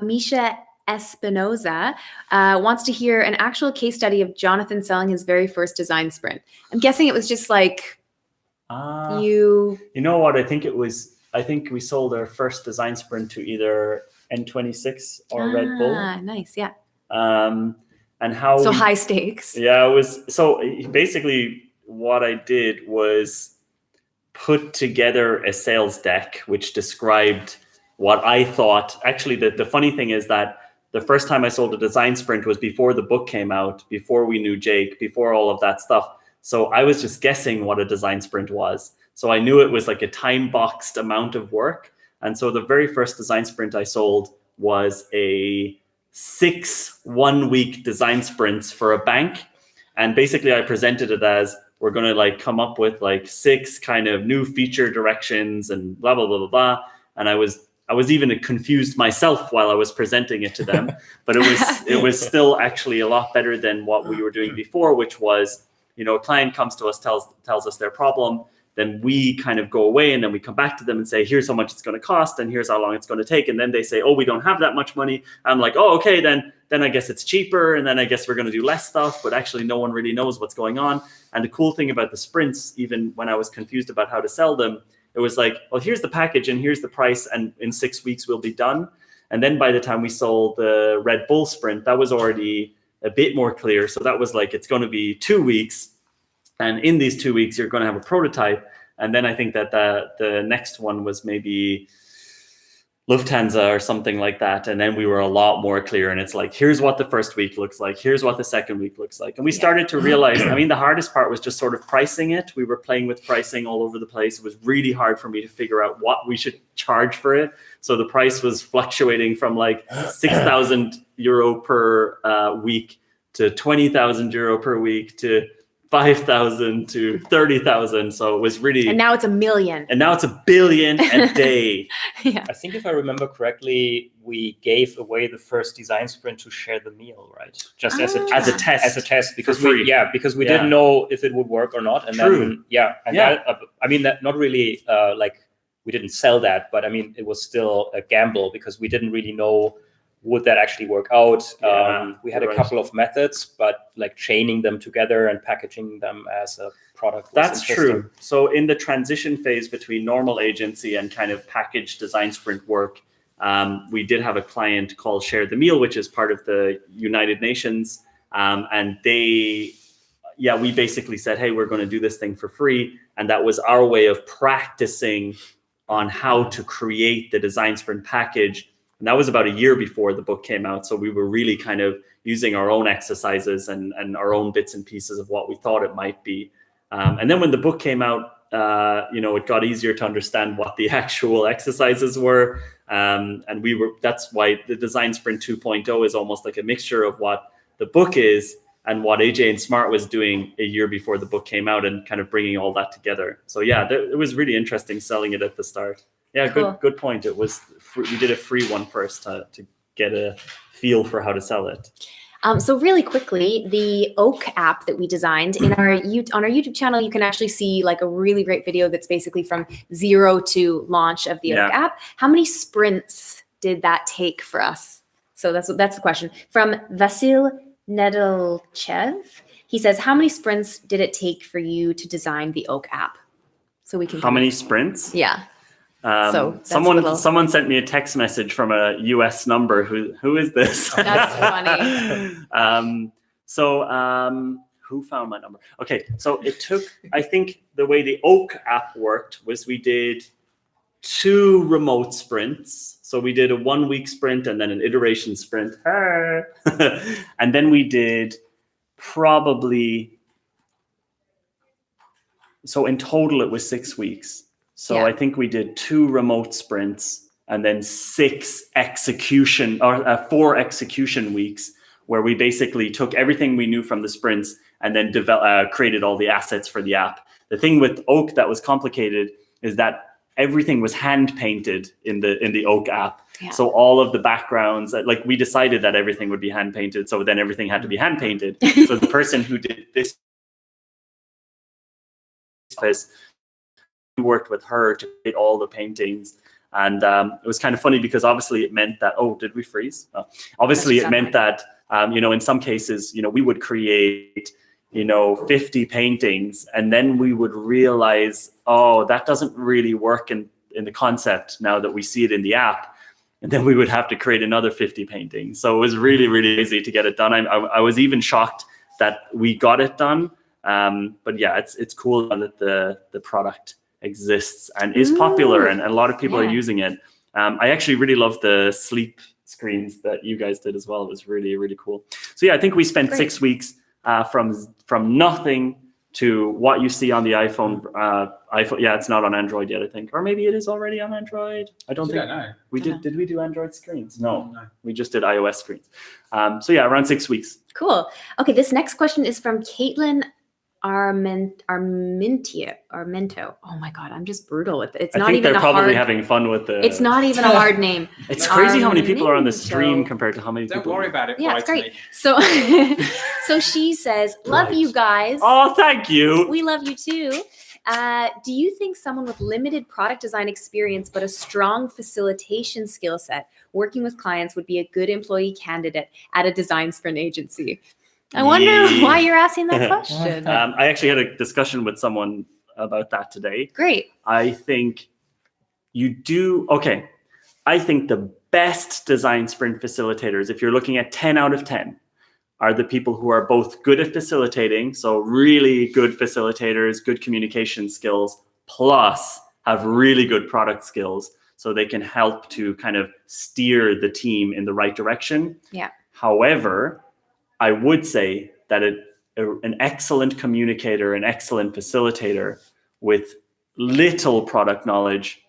Misha Espinoza wants to hear an actual case study of Jonathan selling his very first design sprint. I'm guessing it was just like You know what? I think we sold our first design sprint to either N26 or Red Bull. Nice, yeah. And how high stakes. Yeah, it was. So basically what I did was put together a sales deck which described what I thought. Actually, the funny thing is that the first time I sold a design sprint was before the book came out, before we knew Jake, before all of that stuff. So I was just guessing what a design sprint was. So I knew it was like a time boxed amount of work. And so the very first design sprint I sold was a 6 1 week design sprints for a bank. And basically I presented it as, we're going to like come up with like 6 kind of new feature directions and blah, blah, blah, blah, blah. And I was even confused myself while I was presenting it to them, but it was still actually a lot better than what we were doing before, which was, a client comes to us, tells us their problem, then we kind of go away and then we come back to them and say, here's how much it's going to cost and here's how long it's going to take. And then they say, oh, we don't have that much money. I'm like, oh, okay, then I guess it's cheaper. And then I guess we're going to do less stuff, but actually no one really knows what's going on. And the cool thing about the sprints, even when I was confused about how to sell them, it was like, well, here's the package and here's the price, and in 6 weeks we'll be done. And then by the time we sold the Red Bull sprint, that was already a bit more clear. So that was like, it's going to be 2 weeks. And in these 2 weeks, you're going to have a prototype. And then I think that the next one was maybe Lufthansa or something like that. And then we were a lot more clear. And it's like, here's what the first week looks like. Here's what the second week looks like. And we started to realize, the hardest part was just sort of pricing it. We were playing with pricing all over the place. It was really hard for me to figure out what we should charge for it. So the price was fluctuating from like 6,000 euro per week to 20,000 euro per week to 5,000 to 30,000. So it was really, and now it's 1 million. And now it's 1 billion a day. Yeah. I think if I remember correctly, we gave away the first design sprint to share the meal, right? Just as a test, because we didn't know if it would work or not. And then that not really like we didn't sell that, but it was still a gamble because we didn't really know, would that actually work out? We had a couple of methods, but like chaining them together and packaging them as a product. That's true. So in the transition phase between normal agency and kind of packaged design sprint work, we did have a client called Share the Meal, which is part of the United Nations. And we basically said, hey, we're going to do this thing for free. And that was our way of practicing on how to create the design sprint package. And that was about a year before the book came out. So we were really kind of using our own exercises and our own bits and pieces of what we thought it might be. And then when the book came out, it got easier to understand what the actual exercises were. And that's why the Design Sprint 2.0 is almost like a mixture of what the book is and what AJ&Smart was doing a year before the book came out, and kind of bringing all that together. So yeah, it was really interesting selling it at the start. Yeah, Cool. good point. It was we did a free one first to get a feel for how to sell it. So really quickly, the Oak app that we designed on our YouTube channel, you can actually see like a really great video that's basically from zero to launch of the Oak app. How many sprints did that take for us? So that's the question. From Vasil Nedelchev, he says, how many sprints did it take for you to design the Oak app? So we can. How many sprints? Yeah. So someone sent me a text message from a US number. Who is this? That's funny. Who found my number? Okay, so it took, I think the way the Oak app worked was we did 2 remote sprints. So we did a 1-week sprint and then an iteration sprint. And then we did probably, so in total it was 6 weeks. So I think we did 2 remote sprints and then 4 execution weeks, where we basically took everything we knew from the sprints and then created all the assets for the app. The thing with Oak that was complicated is that everything was hand painted in the Oak app. Yeah. So all of the backgrounds, like we decided that everything would be hand painted. So then everything had to be hand painted. So the person who did this worked with her to create all the paintings. And it was kind of funny because obviously it meant that, did we freeze? Obviously it meant that, in some cases, we would create, 50 paintings, and then we would realize, that doesn't really work in the concept now that we see it in the app. And then we would have to create another 50 paintings. So it was really, really easy to get it done. I was even shocked that we got it done. But yeah, it's cool that the product exists and is popular, and a lot of people are using it. I actually really love the sleep screens that you guys did as well. It was really, really cool. So yeah, I think we spent 6 weeks from nothing to what you see on the iPhone. Yeah, it's not on Android yet, I think, or maybe it is already on Android. I don't think we did. Did we do Android screens? No, we just did iOS screens. So yeah, around 6 weeks. Cool. Okay, this next question is from Caitlin Armento. Oh my God, I'm just brutal with it. It's not even they're probably having fun with the. It's not even a hard name. It's crazy how many people are on the stream compared to how many people. Don't worry about it. Yeah, it's great. So, so she says, "Love you guys." Oh, thank you. We love you too. Do you think someone with limited product design experience but a strong facilitation skill set working with clients would be a good employee candidate at a design sprint agency? I wonder why you're asking that question. I actually had a discussion with someone about that today. Great. I think you do. Okay. I think the best design sprint facilitators, if you're looking at 10 out of 10, are the people who are both good at facilitating, so really good facilitators, good communication skills, plus have really good product skills, so they can help to kind of steer the team in the right direction. Yeah. However, I would say that an excellent communicator, an excellent facilitator with little product knowledge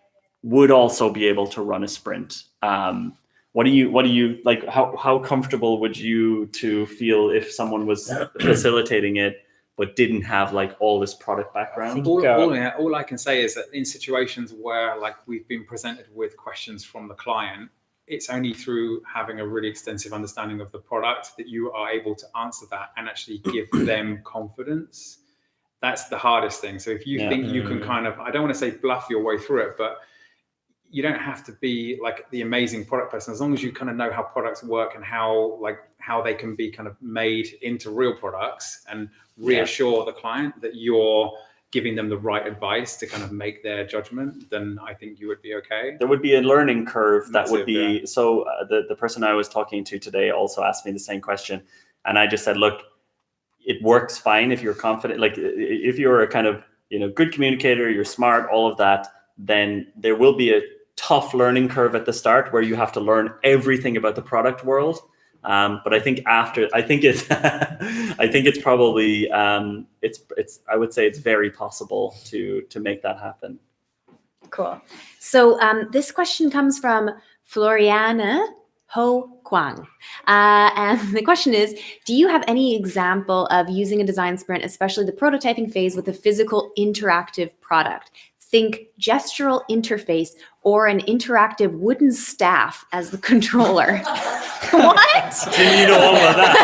would also be able to run a sprint. What do you like? How comfortable would you to feel if someone was facilitating it but didn't have like all this product background? All I can say is that in situations where like we've been presented with questions from the client, it's only through having a really extensive understanding of the product that you are able to answer that and actually give them confidence. That's the hardest thing. So if you think you can kind of, I don't want to say bluff your way through it, but you don't have to be like the amazing product person, as long as you kind of know how products work and how they can be kind of made into real products, and reassure the client that you're giving them the right advice to kind of make their judgment, then I think you would be okay. There would be a learning curve that would Massive, be, so the person I was talking to today also asked me the same question. And I just said, look, it works fine if you're confident, like if you're a kind of, good communicator, you're smart, all of that, then there will be a tough learning curve at the start where you have to learn everything about the product world. But I think I think it's probably, I would say it's very possible to make that happen. Cool. So this question comes from Floriana Ho Kwang. And the question is, do you have any example of using a design sprint, especially the prototyping phase, with a physical interactive product? Think gestural interface or an interactive wooden staff as the controller. What? Didn't you know all about that?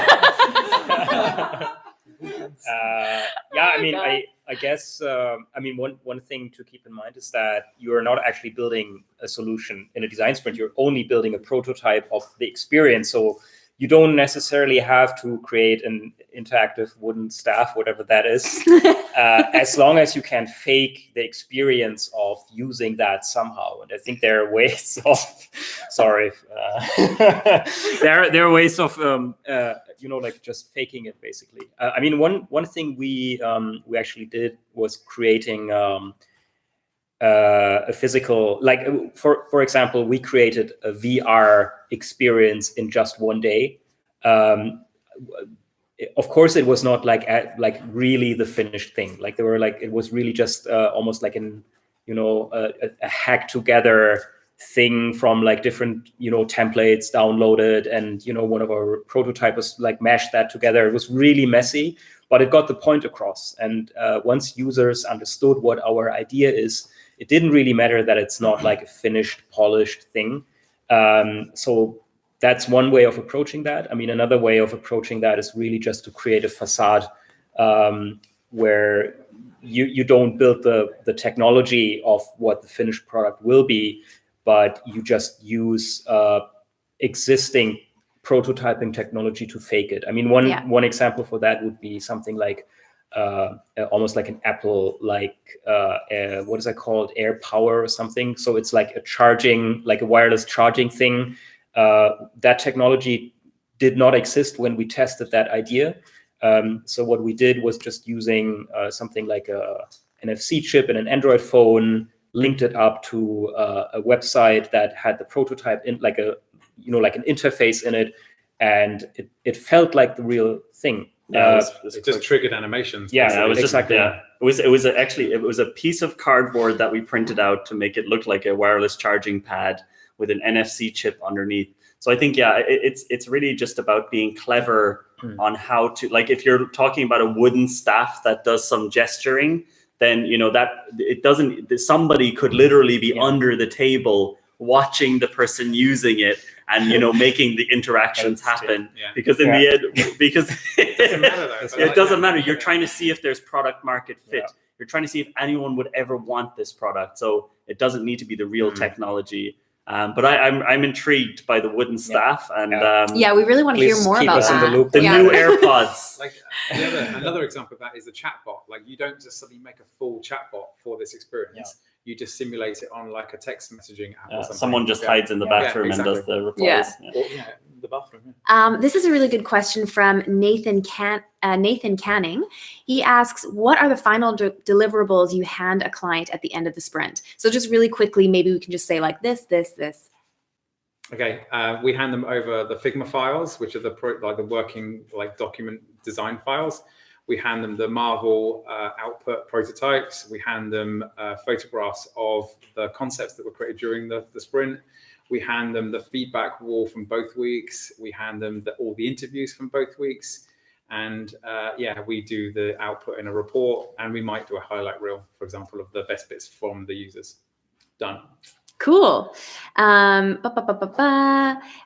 I guess one thing to keep in mind is that you are not actually building a solution in a design sprint. You're only building a prototype of the experience. So you don't necessarily have to create an interactive wooden staff, whatever that is, as long as you can fake the experience of using that somehow. And I think there are ways of, there are ways of, like just faking it, basically. One thing we actually did was creating a physical, like for example, we created a VR experience in just one day. Of course, it was not like really the finished thing. Like there were it was really just almost like a hack together thing from different templates downloaded, and one of our prototypers meshed that together. It was really messy, but it got the point across. And once users understood what our idea is, it didn't really matter that it's not a finished, polished thing. So that's one way of approaching that. Another way of approaching that is really just to create a facade where you don't build the technology of what the finished product will be, but you just use existing prototyping technology to fake it. One example for that would be something like almost like an Apple, what is that called? Air Power or something. So it's like a wireless charging thing. That technology did not exist when we tested that idea. So what we did was just using something like a NFC chip in an Android phone, linked it up to a website that had the prototype in like an interface in it, and it felt like the real thing. It just triggered animations. Yeah, it was exactly. It was a piece of cardboard that we printed out to make it look like a wireless charging pad with an NFC chip underneath. So I think, it's really just about being clever on how to, if you're talking about a wooden staff that does some gesturing, then that it doesn't. Somebody could literally be under the table watching the person using it and making the interactions happen. Because in the end, because it doesn't matter though. it doesn't matter. You're trying to see if there's product market fit. You're trying to see if anyone would ever want this product. So it doesn't need to be the real technology. But I'm intrigued by the wooden staff, and we really want to hear more about that. The new AirPods. Another example of that is the chatbot. You don't just suddenly make a full chatbot for this experience. You just simulate it on a text messaging app or something. Someone just hides in the bathroom and does the replies. The bathroom. This is a really good question from Nathan Canning. He asks, what are the final deliverables you hand a client at the end of the sprint? So just really quickly, maybe we can just say this. Okay, we hand them over the Figma files, which are the working document design files. We hand them the Marvel output prototypes. We hand them photographs of the concepts that were created during the sprint. We hand them the feedback wall from both weeks. We hand them all the interviews from both weeks. And we do the output in a report, and we might do a highlight reel, for example, of the best bits from the users. Done. Cool. I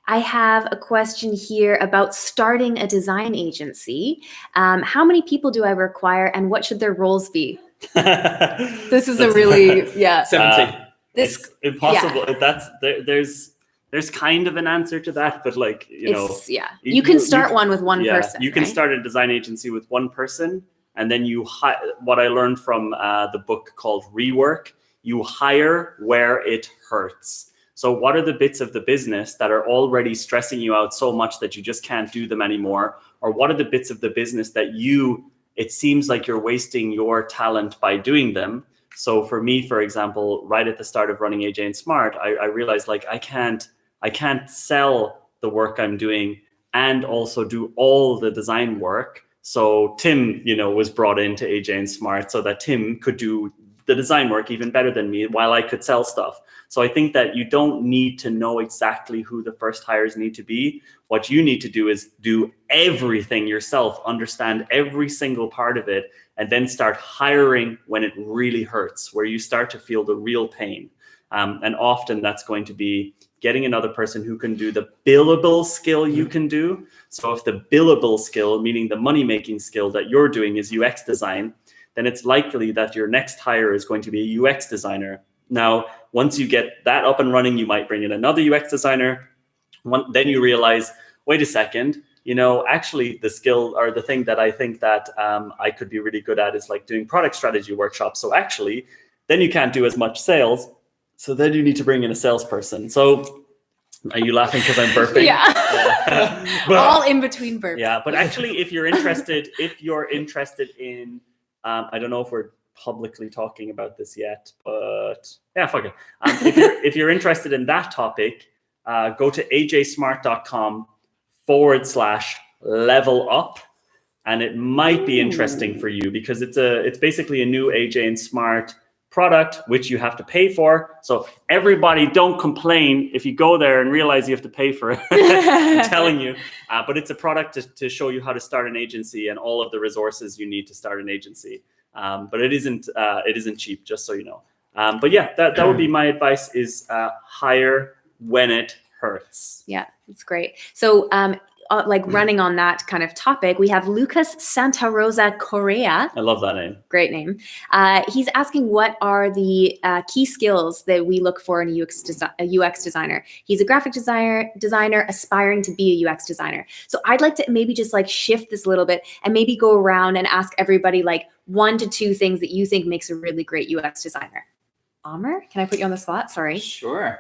have a question here about starting a design agency. How many people do I require, and what should their roles be? This is a really 70. It's impossible. There's kind of an answer to that, but you can start one with one person. You can start a design agency with one person, and then what I learned from the book called Rework, you hire where it hurts. So what are the bits of the business that are already stressing you out so much that you just can't do them anymore? Or what are the bits of the business that it seems like you're wasting your talent by doing them? So for me, for example, right at the start of running AJ&Smart, I realized like I can't sell the work I'm doing and also do all the design work. So Tim, was brought into AJ&Smart so that Tim could do the design work even better than me while I could sell stuff. So I think that you don't need to know exactly who the first hires need to be. What you need to do is do everything yourself, understand every single part of it, and then start hiring when it really hurts, where you start to feel the real pain. And often that's going to be getting another person who can do the billable skill you can do. So if the billable skill, meaning the money-making skill that you're doing is UX design, then it's likely that your next hire is going to be a UX designer. Now, once you get that up and running, you might bring in another UX designer. Then you realize, wait a second, actually the skill or the thing that I think that I could be really good at is like doing product strategy workshops. So actually, then you can't do as much sales. So then you need to bring in a salesperson. So are you laughing because I'm burping? Yeah. All in between burps. Yeah, but actually, if you're interested in, I don't know if we're publicly talking about this yet, but yeah, fuck it. If you're interested in that topic, go to ajsmart.com/level up, and it might be interesting for you because it's basically a new AJ&Smart product which you have to pay for. So everybody don't complain if you go there and realize you have to pay for it. I'm telling you, but it's a product to show you how to start an agency and all of the resources you need to start an agency. But it isn't cheap, just so you know. But yeah, that would be my advice: is hire when it hurts. Yeah, that's great. So running on that kind of topic, we have Lucas Santa Rosa Correa. I love that name. Great name. He's asking what are the key skills that we look for in a UX designer. He's a graphic designer aspiring to be a UX designer. So I'd like to maybe just shift this a little bit and maybe go around and ask everybody 1 to 2 things that you think makes a really great UX designer. Amr, can I put you on the spot? Sorry. Sure.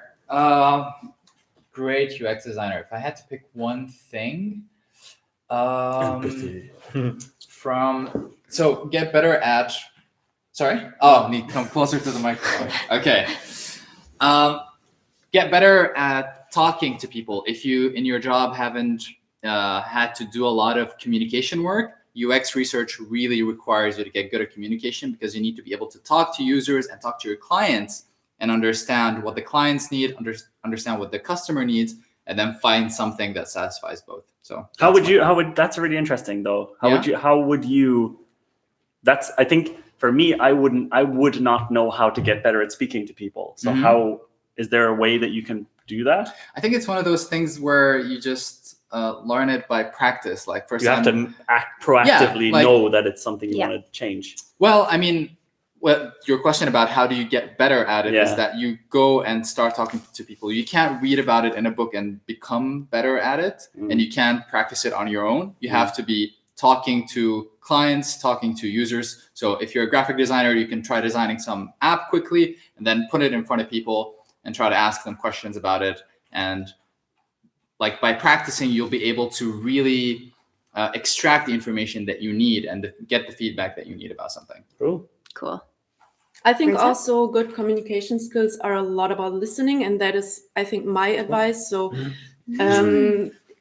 Great UX designer. If I had to pick one thing, get better at. Sorry. Oh, need to come closer to the microphone. Okay. Get better at talking to people. If you in your job haven't had to do a lot of communication work, UX research really requires you to get good at communication because you need to be able to talk to users and talk to your clients and understand what the clients need, understand what the customer needs, and then find something that satisfies both. So that's really interesting though. I think for me, I would not know how to get better at speaking to people. So how, is there a way that you can do that? I think it's one of those things where you just learn it by practice. You have to act proactively, know that it's something you want to change. Well, I mean, your question about how do you get better at it is that you go and start talking to people. You can't read about it in a book and become better at it, and you can't practice it on your own. You have to be talking to clients, talking to users. So if you're a graphic designer, you can try designing some app quickly and then put it in front of people and try to ask them questions about it. And by practicing, you'll be able to really extract the information that you need and get the feedback that you need about something. Cool. I think also good communication skills are a lot about listening, and that is, I think, my advice. So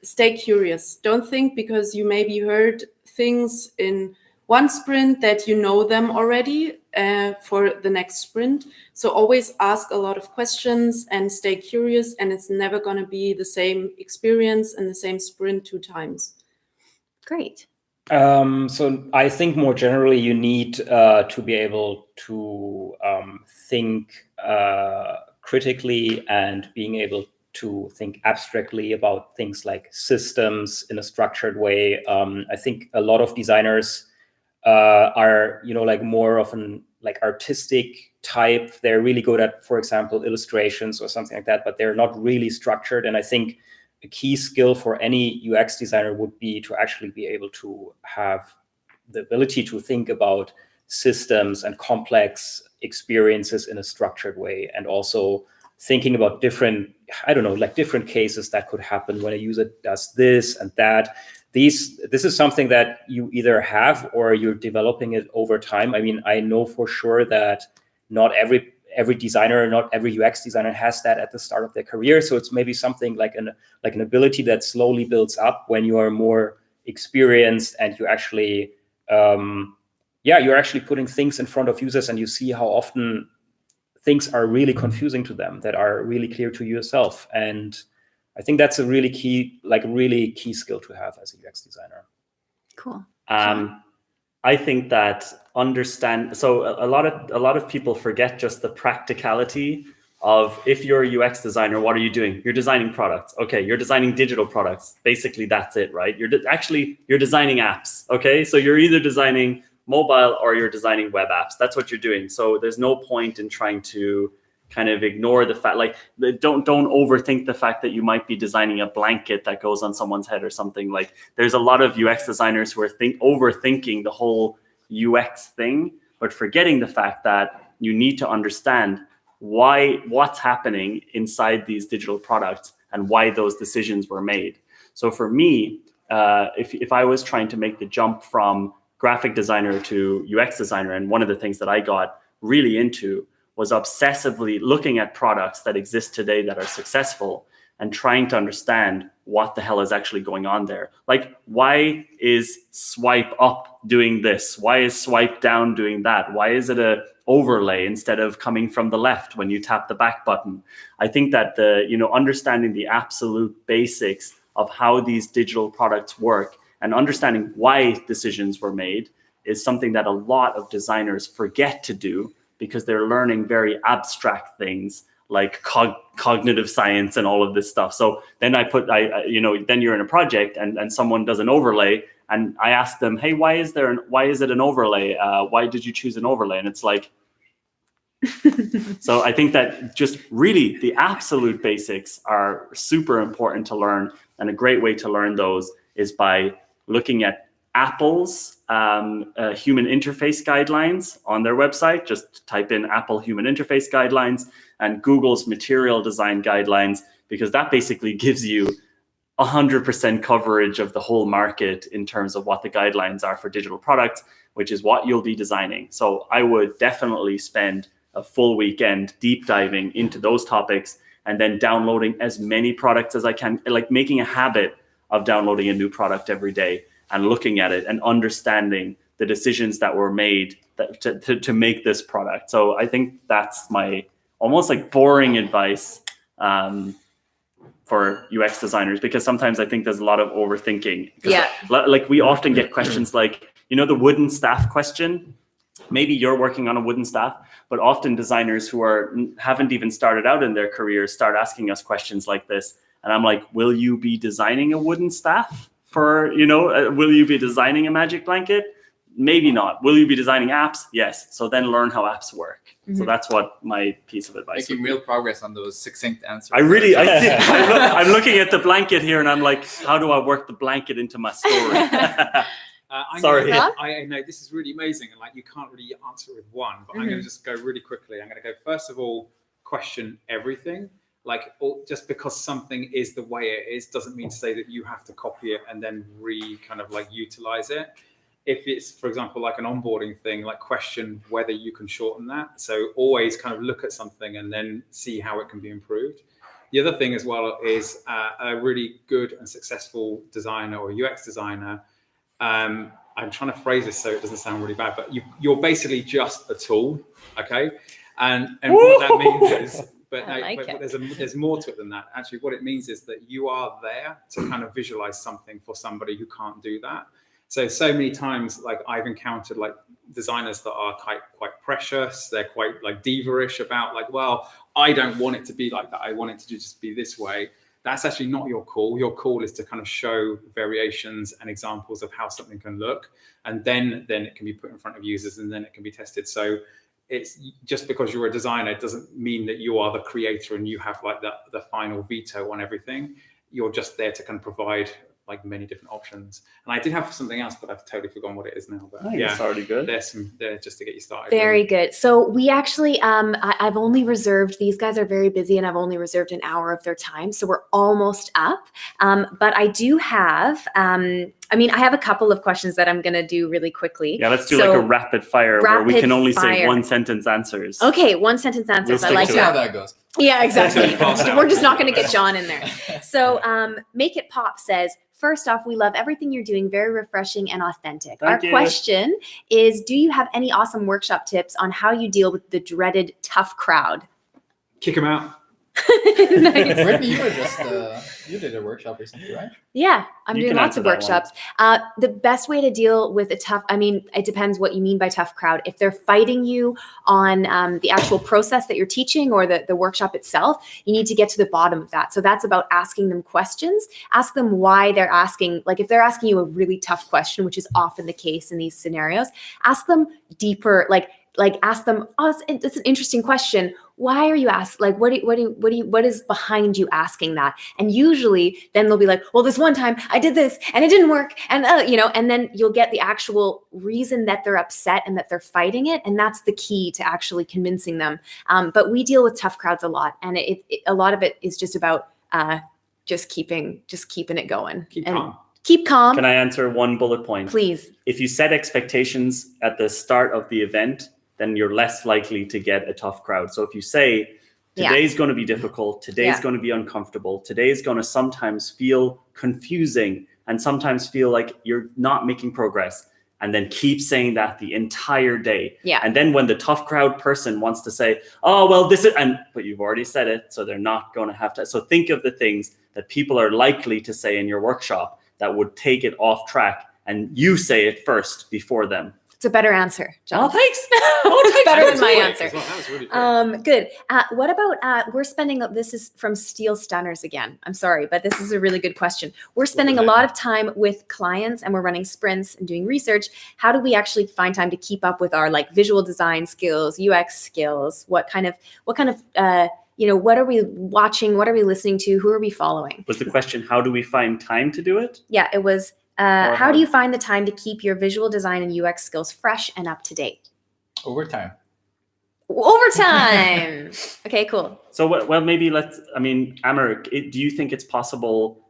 stay curious. Don't think because you maybe heard things in one sprint that you know them already for the next sprint. So always ask a lot of questions and stay curious, and it's never going to be the same experience and the same sprint 2 times. Great. So I think more generally, you need to be able to think critically and being able to think abstractly about things like systems in a structured way. I think a lot of designers are, more of an artistic type. They're really good at, for example, illustrations or something like that, but they're not really structured. And I think a key skill for any UX designer would be to actually be able to have the ability to think about systems and complex experiences in a structured way, and also thinking about different, different cases that could happen when a user does this and that. This is something that you either have or you're developing it over time. I mean, I know for sure that not every designer, not every UX designer has that at the start of their career. So it's maybe something like an ability that slowly builds up when you are more experienced and you actually, you're actually putting things in front of users and you see how often things are really confusing to them that are really clear to yourself. And I think that's a really key skill to have as a UX designer. Cool. I think that so a lot of people forget just the practicality of, if you're a UX designer, what are you doing? You're designing products. Okay, you're designing digital products. Basically, that's it, right? You're designing apps. Okay, so you're either designing mobile or you're designing web apps. That's what you're doing. So there's no point in trying to kind of ignore the fact, like, don't overthink the fact that you might be designing a blanket that goes on someone's head or something. Like, there's a lot of UX designers who are overthinking the whole UX thing, but forgetting the fact that you need to understand what's happening inside these digital products and why those decisions were made. So for me, if I was trying to make the jump from graphic designer to UX designer, and one of the things that I got really into was obsessively looking at products that exist today that are successful and trying to understand what the hell is actually going on there. Like, why is swipe up doing this? Why is swipe down doing that? Why is it a overlay instead of coming from the left when you tap the back button? I think that understanding the absolute basics of how these digital products work and understanding why decisions were made is something that a lot of designers forget to do, because they're learning very abstract things like cognitive science and all of this stuff. So then then you're in a project and someone does an overlay, and I ask them, hey, why is it an overlay? Why did you choose an overlay? And it's like, so I think that just really the absolute basics are super important to learn. And a great way to learn those is by looking at Apple's human interface guidelines on their website. Just type in Apple human interface guidelines and Google's material design guidelines, because that basically gives you 100% coverage of the whole market in terms of what the guidelines are for digital products, which is what you'll be designing. So I would definitely spend a full weekend deep diving into those topics and then downloading as many products as I can, like making a habit of downloading a new product every day and looking at it and understanding the decisions that were made to make this product. So I think that's my almost like boring advice for UX designers, because sometimes I think there's a lot of overthinking. Yeah. Like we often get questions like, the wooden staff question. Maybe you're working on a wooden staff, but often designers who haven't even started out in their careers start asking us questions like this. And I'm like, will you be designing a wooden staff will you be designing a magic blanket? Maybe not. Will you be designing apps? Yes. So then learn how apps work. Mm-hmm. So that's what my piece of advice Making real progress on those succinct answers. I'm looking at the blanket here and I'm like, how do I work the blanket into my story? Sorry. I know this is really amazing, and like you can't really answer it with one, but I'm going to just go really quickly. I'm going to go, first of all, question everything. Like, just because something is the way it is doesn't mean to say that you have to copy it and then utilize it. If it's, for example, like an onboarding thing, like question whether you can shorten that. So always kind of look at something and then see how it can be improved. The other thing as well is a really good and successful designer or UX designer. I'm trying to phrase this so it doesn't sound really bad, but you're basically just a tool, okay? And what that means is, but there's more to it than that. Actually, what it means is that you are there to kind of visualize something for somebody who can't do that. So many times, like I've encountered like designers that are quite precious. They're quite like diva-ish about like, well, I don't want it to be like that. I want it to just be this way. That's actually not your call. Your call is to kind of show variations and examples of how something can look. And then it can be put in front of users and then it can be tested. So it's just because you're a designer, it doesn't mean that you are the creator and you have like the final veto on everything. You're just there to kind of provide like many different options. And I did have something else, but I've totally forgotten what it is now. But Oh, yeah, it's already good. there's some there just to get you started. Very really. good. So we actually, I've only reserved, these guys are very busy and I've only reserved an hour of their time. So we're almost up. But I do have, I have a couple of questions that I'm going to do really quickly. Yeah, let's do like a rapid fire where we can only say fire. 1 sentence answers. Okay, 1 sentence answers. We'll I like stick See to how that. that goes. Yeah, exactly. Pass out. We're just not going to get John in there. So Make It Pop says, first off, we love everything you're doing. Very refreshing and authentic. Thank Our you. question is, do you have any awesome workshop tips on how you deal with the dreaded tough crowd? Kick them out. Nice. Brittany, you did a workshop recently, right? Yeah, I'm You doing can lots answer of that one. workshops. The best way to deal with a tough, it depends what you mean by tough crowd. If they're fighting you on the actual process that you're teaching or the workshop itself, you need to get to the bottom of that. So that's about asking them questions. Ask them why they're asking, like if they're asking you a really tough question, which is often the case in these scenarios, ask them deeper, like ask them, oh, it's an interesting question. Why are you asked? Like, what is behind you asking that? And usually then they'll be like, well, this one time I did this and it didn't work. And, and then you'll get the actual reason that they're upset and that they're fighting it. And that's the key to actually convincing them. But we deal with tough crowds a lot. And a lot of it is just about just keeping it going. Keep and calm. Keep calm. Can I answer one bullet point? Please. If you set expectations at the start of the event, then you're less likely to get a tough crowd. So if you say, today's going to be difficult, today's going to be uncomfortable, today's going to sometimes feel confusing and sometimes feel like you're not making progress, and then keep saying that the entire day. Yeah. And then when the tough crowd person wants to say, oh, well, but you've already said it, so they're not going to have to. So think of the things that people are likely to say in your workshop that would take it off track, and you say it first before them. It's a better answer, John. Oh, thanks. It's better than my answer. That was really quick. Good. What about this is from Steel Stunners again. I'm sorry, but this is a really good question. We're spending a lot of time with clients and we're running sprints and doing research. How do we actually find time to keep up with our visual design skills, UX skills? What are we watching? What are we listening to? Who are we following? Was the question, how do we find time to do it? Yeah, it was, how do you find the time to keep your visual design and UX skills fresh and up to date? Overtime. Overtime. Okay, cool. So, well, maybe Amar, do you think it's possible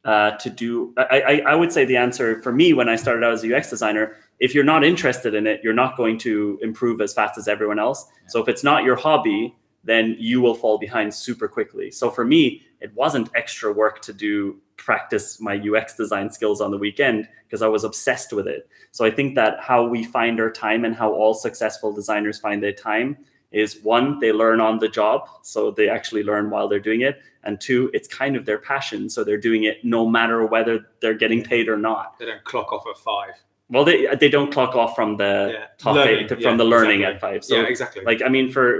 to do, I would say the answer for me when I started out as a UX designer, if you're not interested in it, you're not going to improve as fast as everyone else. So if it's not your hobby, then you will fall behind super quickly. So for me, it wasn't extra work to practice my UX design skills on the weekend because I was obsessed with it. So I think that how we find our time and how all successful designers find their time is, one, they learn on the job. So they actually learn while they're doing it. And two, it's kind of their passion. So they're doing it no matter whether they're getting paid or not. They don't clock off at 5. Well, they don't clock off from the top learning, from the learning exactly. at 5. So yeah, exactly.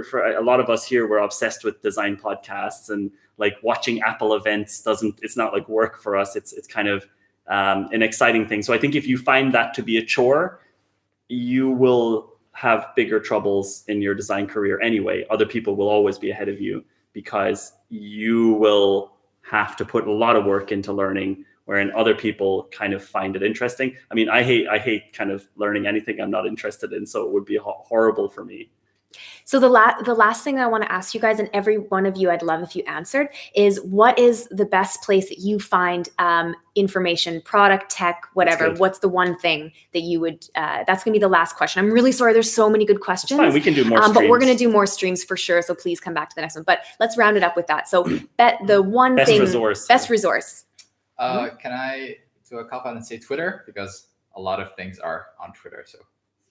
For a lot of us here, we're obsessed with design podcasts, and watching Apple events it's not like work for us. It's kind of an exciting thing. So I think if you find that to be a chore, you will have bigger troubles in your design career anyway. Other people will always be ahead of you because you will have to put a lot of work into learning, wherein other people kind of find it interesting. I hate kind of learning anything I'm not interested in, so it would be horrible for me. So the last thing I want to ask you guys, and every one of you I'd love if you answered, is what is the best place that you find information, product, tech, whatever? What's the one thing that you would, that's going to be the last question. I'm really sorry. There's so many good questions. That's fine. We can do more streams. But we're going to do more streams for sure. So please come back to the next one. But let's round it up with that. So the one best thing. Resource. Best resource. Can I do a cop out and say Twitter? Because a lot of things are on Twitter. So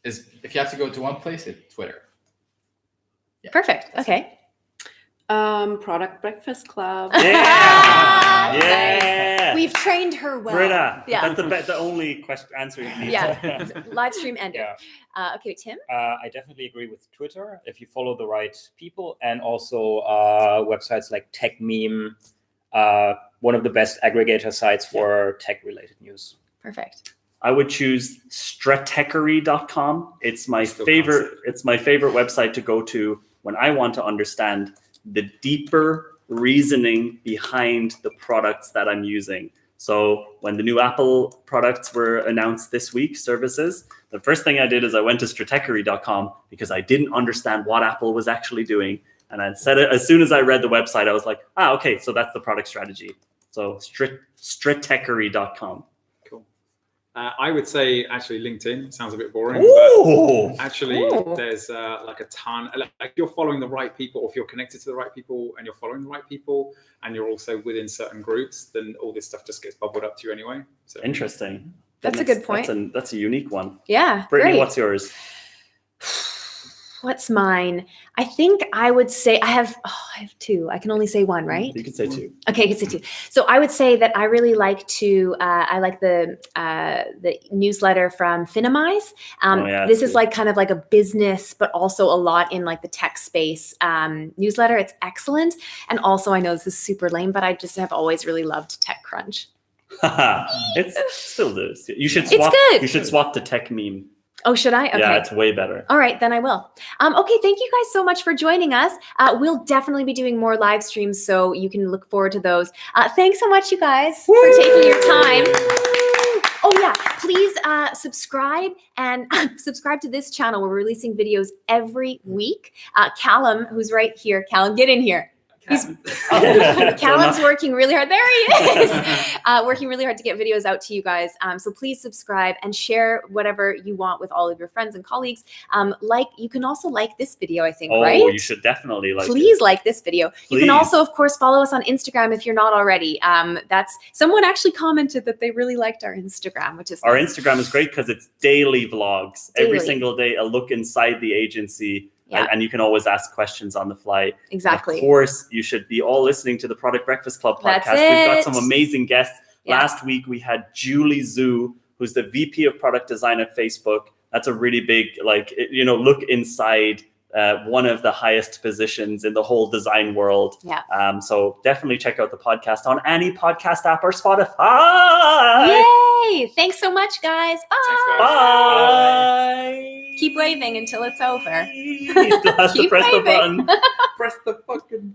if you have to go to one place, it's Twitter. Yeah. Perfect. Okay. Product Breakfast Club. Yeah. Nice. We've trained her well. Britta, Yeah. that's the only answer you need. Yeah. Live stream ended. Yeah. Okay, Tim? I definitely agree with Twitter if you follow the right people, and also websites like TechMeme, one of the best aggregator sites for tech-related news. Perfect. I would choose stratechery.com. It's my favorite website to go to when I want to understand the deeper reasoning behind the products that I'm using. So when the new Apple products were announced this week, services, the first thing I did is I went to stratechery.com because I didn't understand what Apple was actually doing. And I said it as soon as I read the website, I was like, okay, so that's the product strategy. So stratechery.com. Cool. I would say actually LinkedIn sounds a bit boring, Ooh. but actually Ooh. there's like a ton. Like if you're following the right people, or if you're connected to the right people, and you're following the right people, and you're also within certain groups, then all this stuff just gets bubbled up to you anyway. So Interesting. That's a good point. That's a unique one. Yeah, Brittany, great. what's yours? What's mine? I think I would say I have two. I can only say one, right? You can say two. Okay, I can say two. So I would say that I really like to. I like the newsletter from Finimize. This is like kind of like a business, but also a lot in like the tech space newsletter. It's excellent, and also I know this is super lame, but I just have always really loved TechCrunch. It's still this. You should It's swap. good. You should swap the tech meme. Oh, should I? Okay. Yeah, it's way better. All right, then I will. Okay, thank you guys so much for joining us. We'll definitely be doing more live streams, so you can look forward to those. Thanks so much, you guys, for taking your time. Oh yeah, please subscribe and subscribe to this channel. We're releasing videos every week. Callum, who's right here. Callum, get in here. Callum's working really hard. There he is, working really hard to get videos out to you guys. So please subscribe and share whatever you want with all of your friends and colleagues. You can also like this video, I think, right? Oh, you should definitely like Please like this video. Please. You can also, of course, follow us on Instagram if you're not already. Someone actually commented that they really liked our Instagram, which is our nice. Instagram is great because it's daily vlogs. Daily. Every single day, a look inside the agency. Yeah. And you can always ask questions on the fly. Exactly. And of course, you should be all listening to the Product Breakfast Club podcast. That's We've got it. some amazing guests. Yeah. Last week, we had Julie Zhu, who's the VP of Product Design at Facebook. That's a really big, look inside one of the highest positions in the whole design world. Yeah. So definitely check out the podcast on any podcast app or Spotify. Yay! Thanks so much, guys. Bye. Thanks, guys. Bye. Keep waving until it's over. You'll have to Keep press the waving. button. Press the fucking button.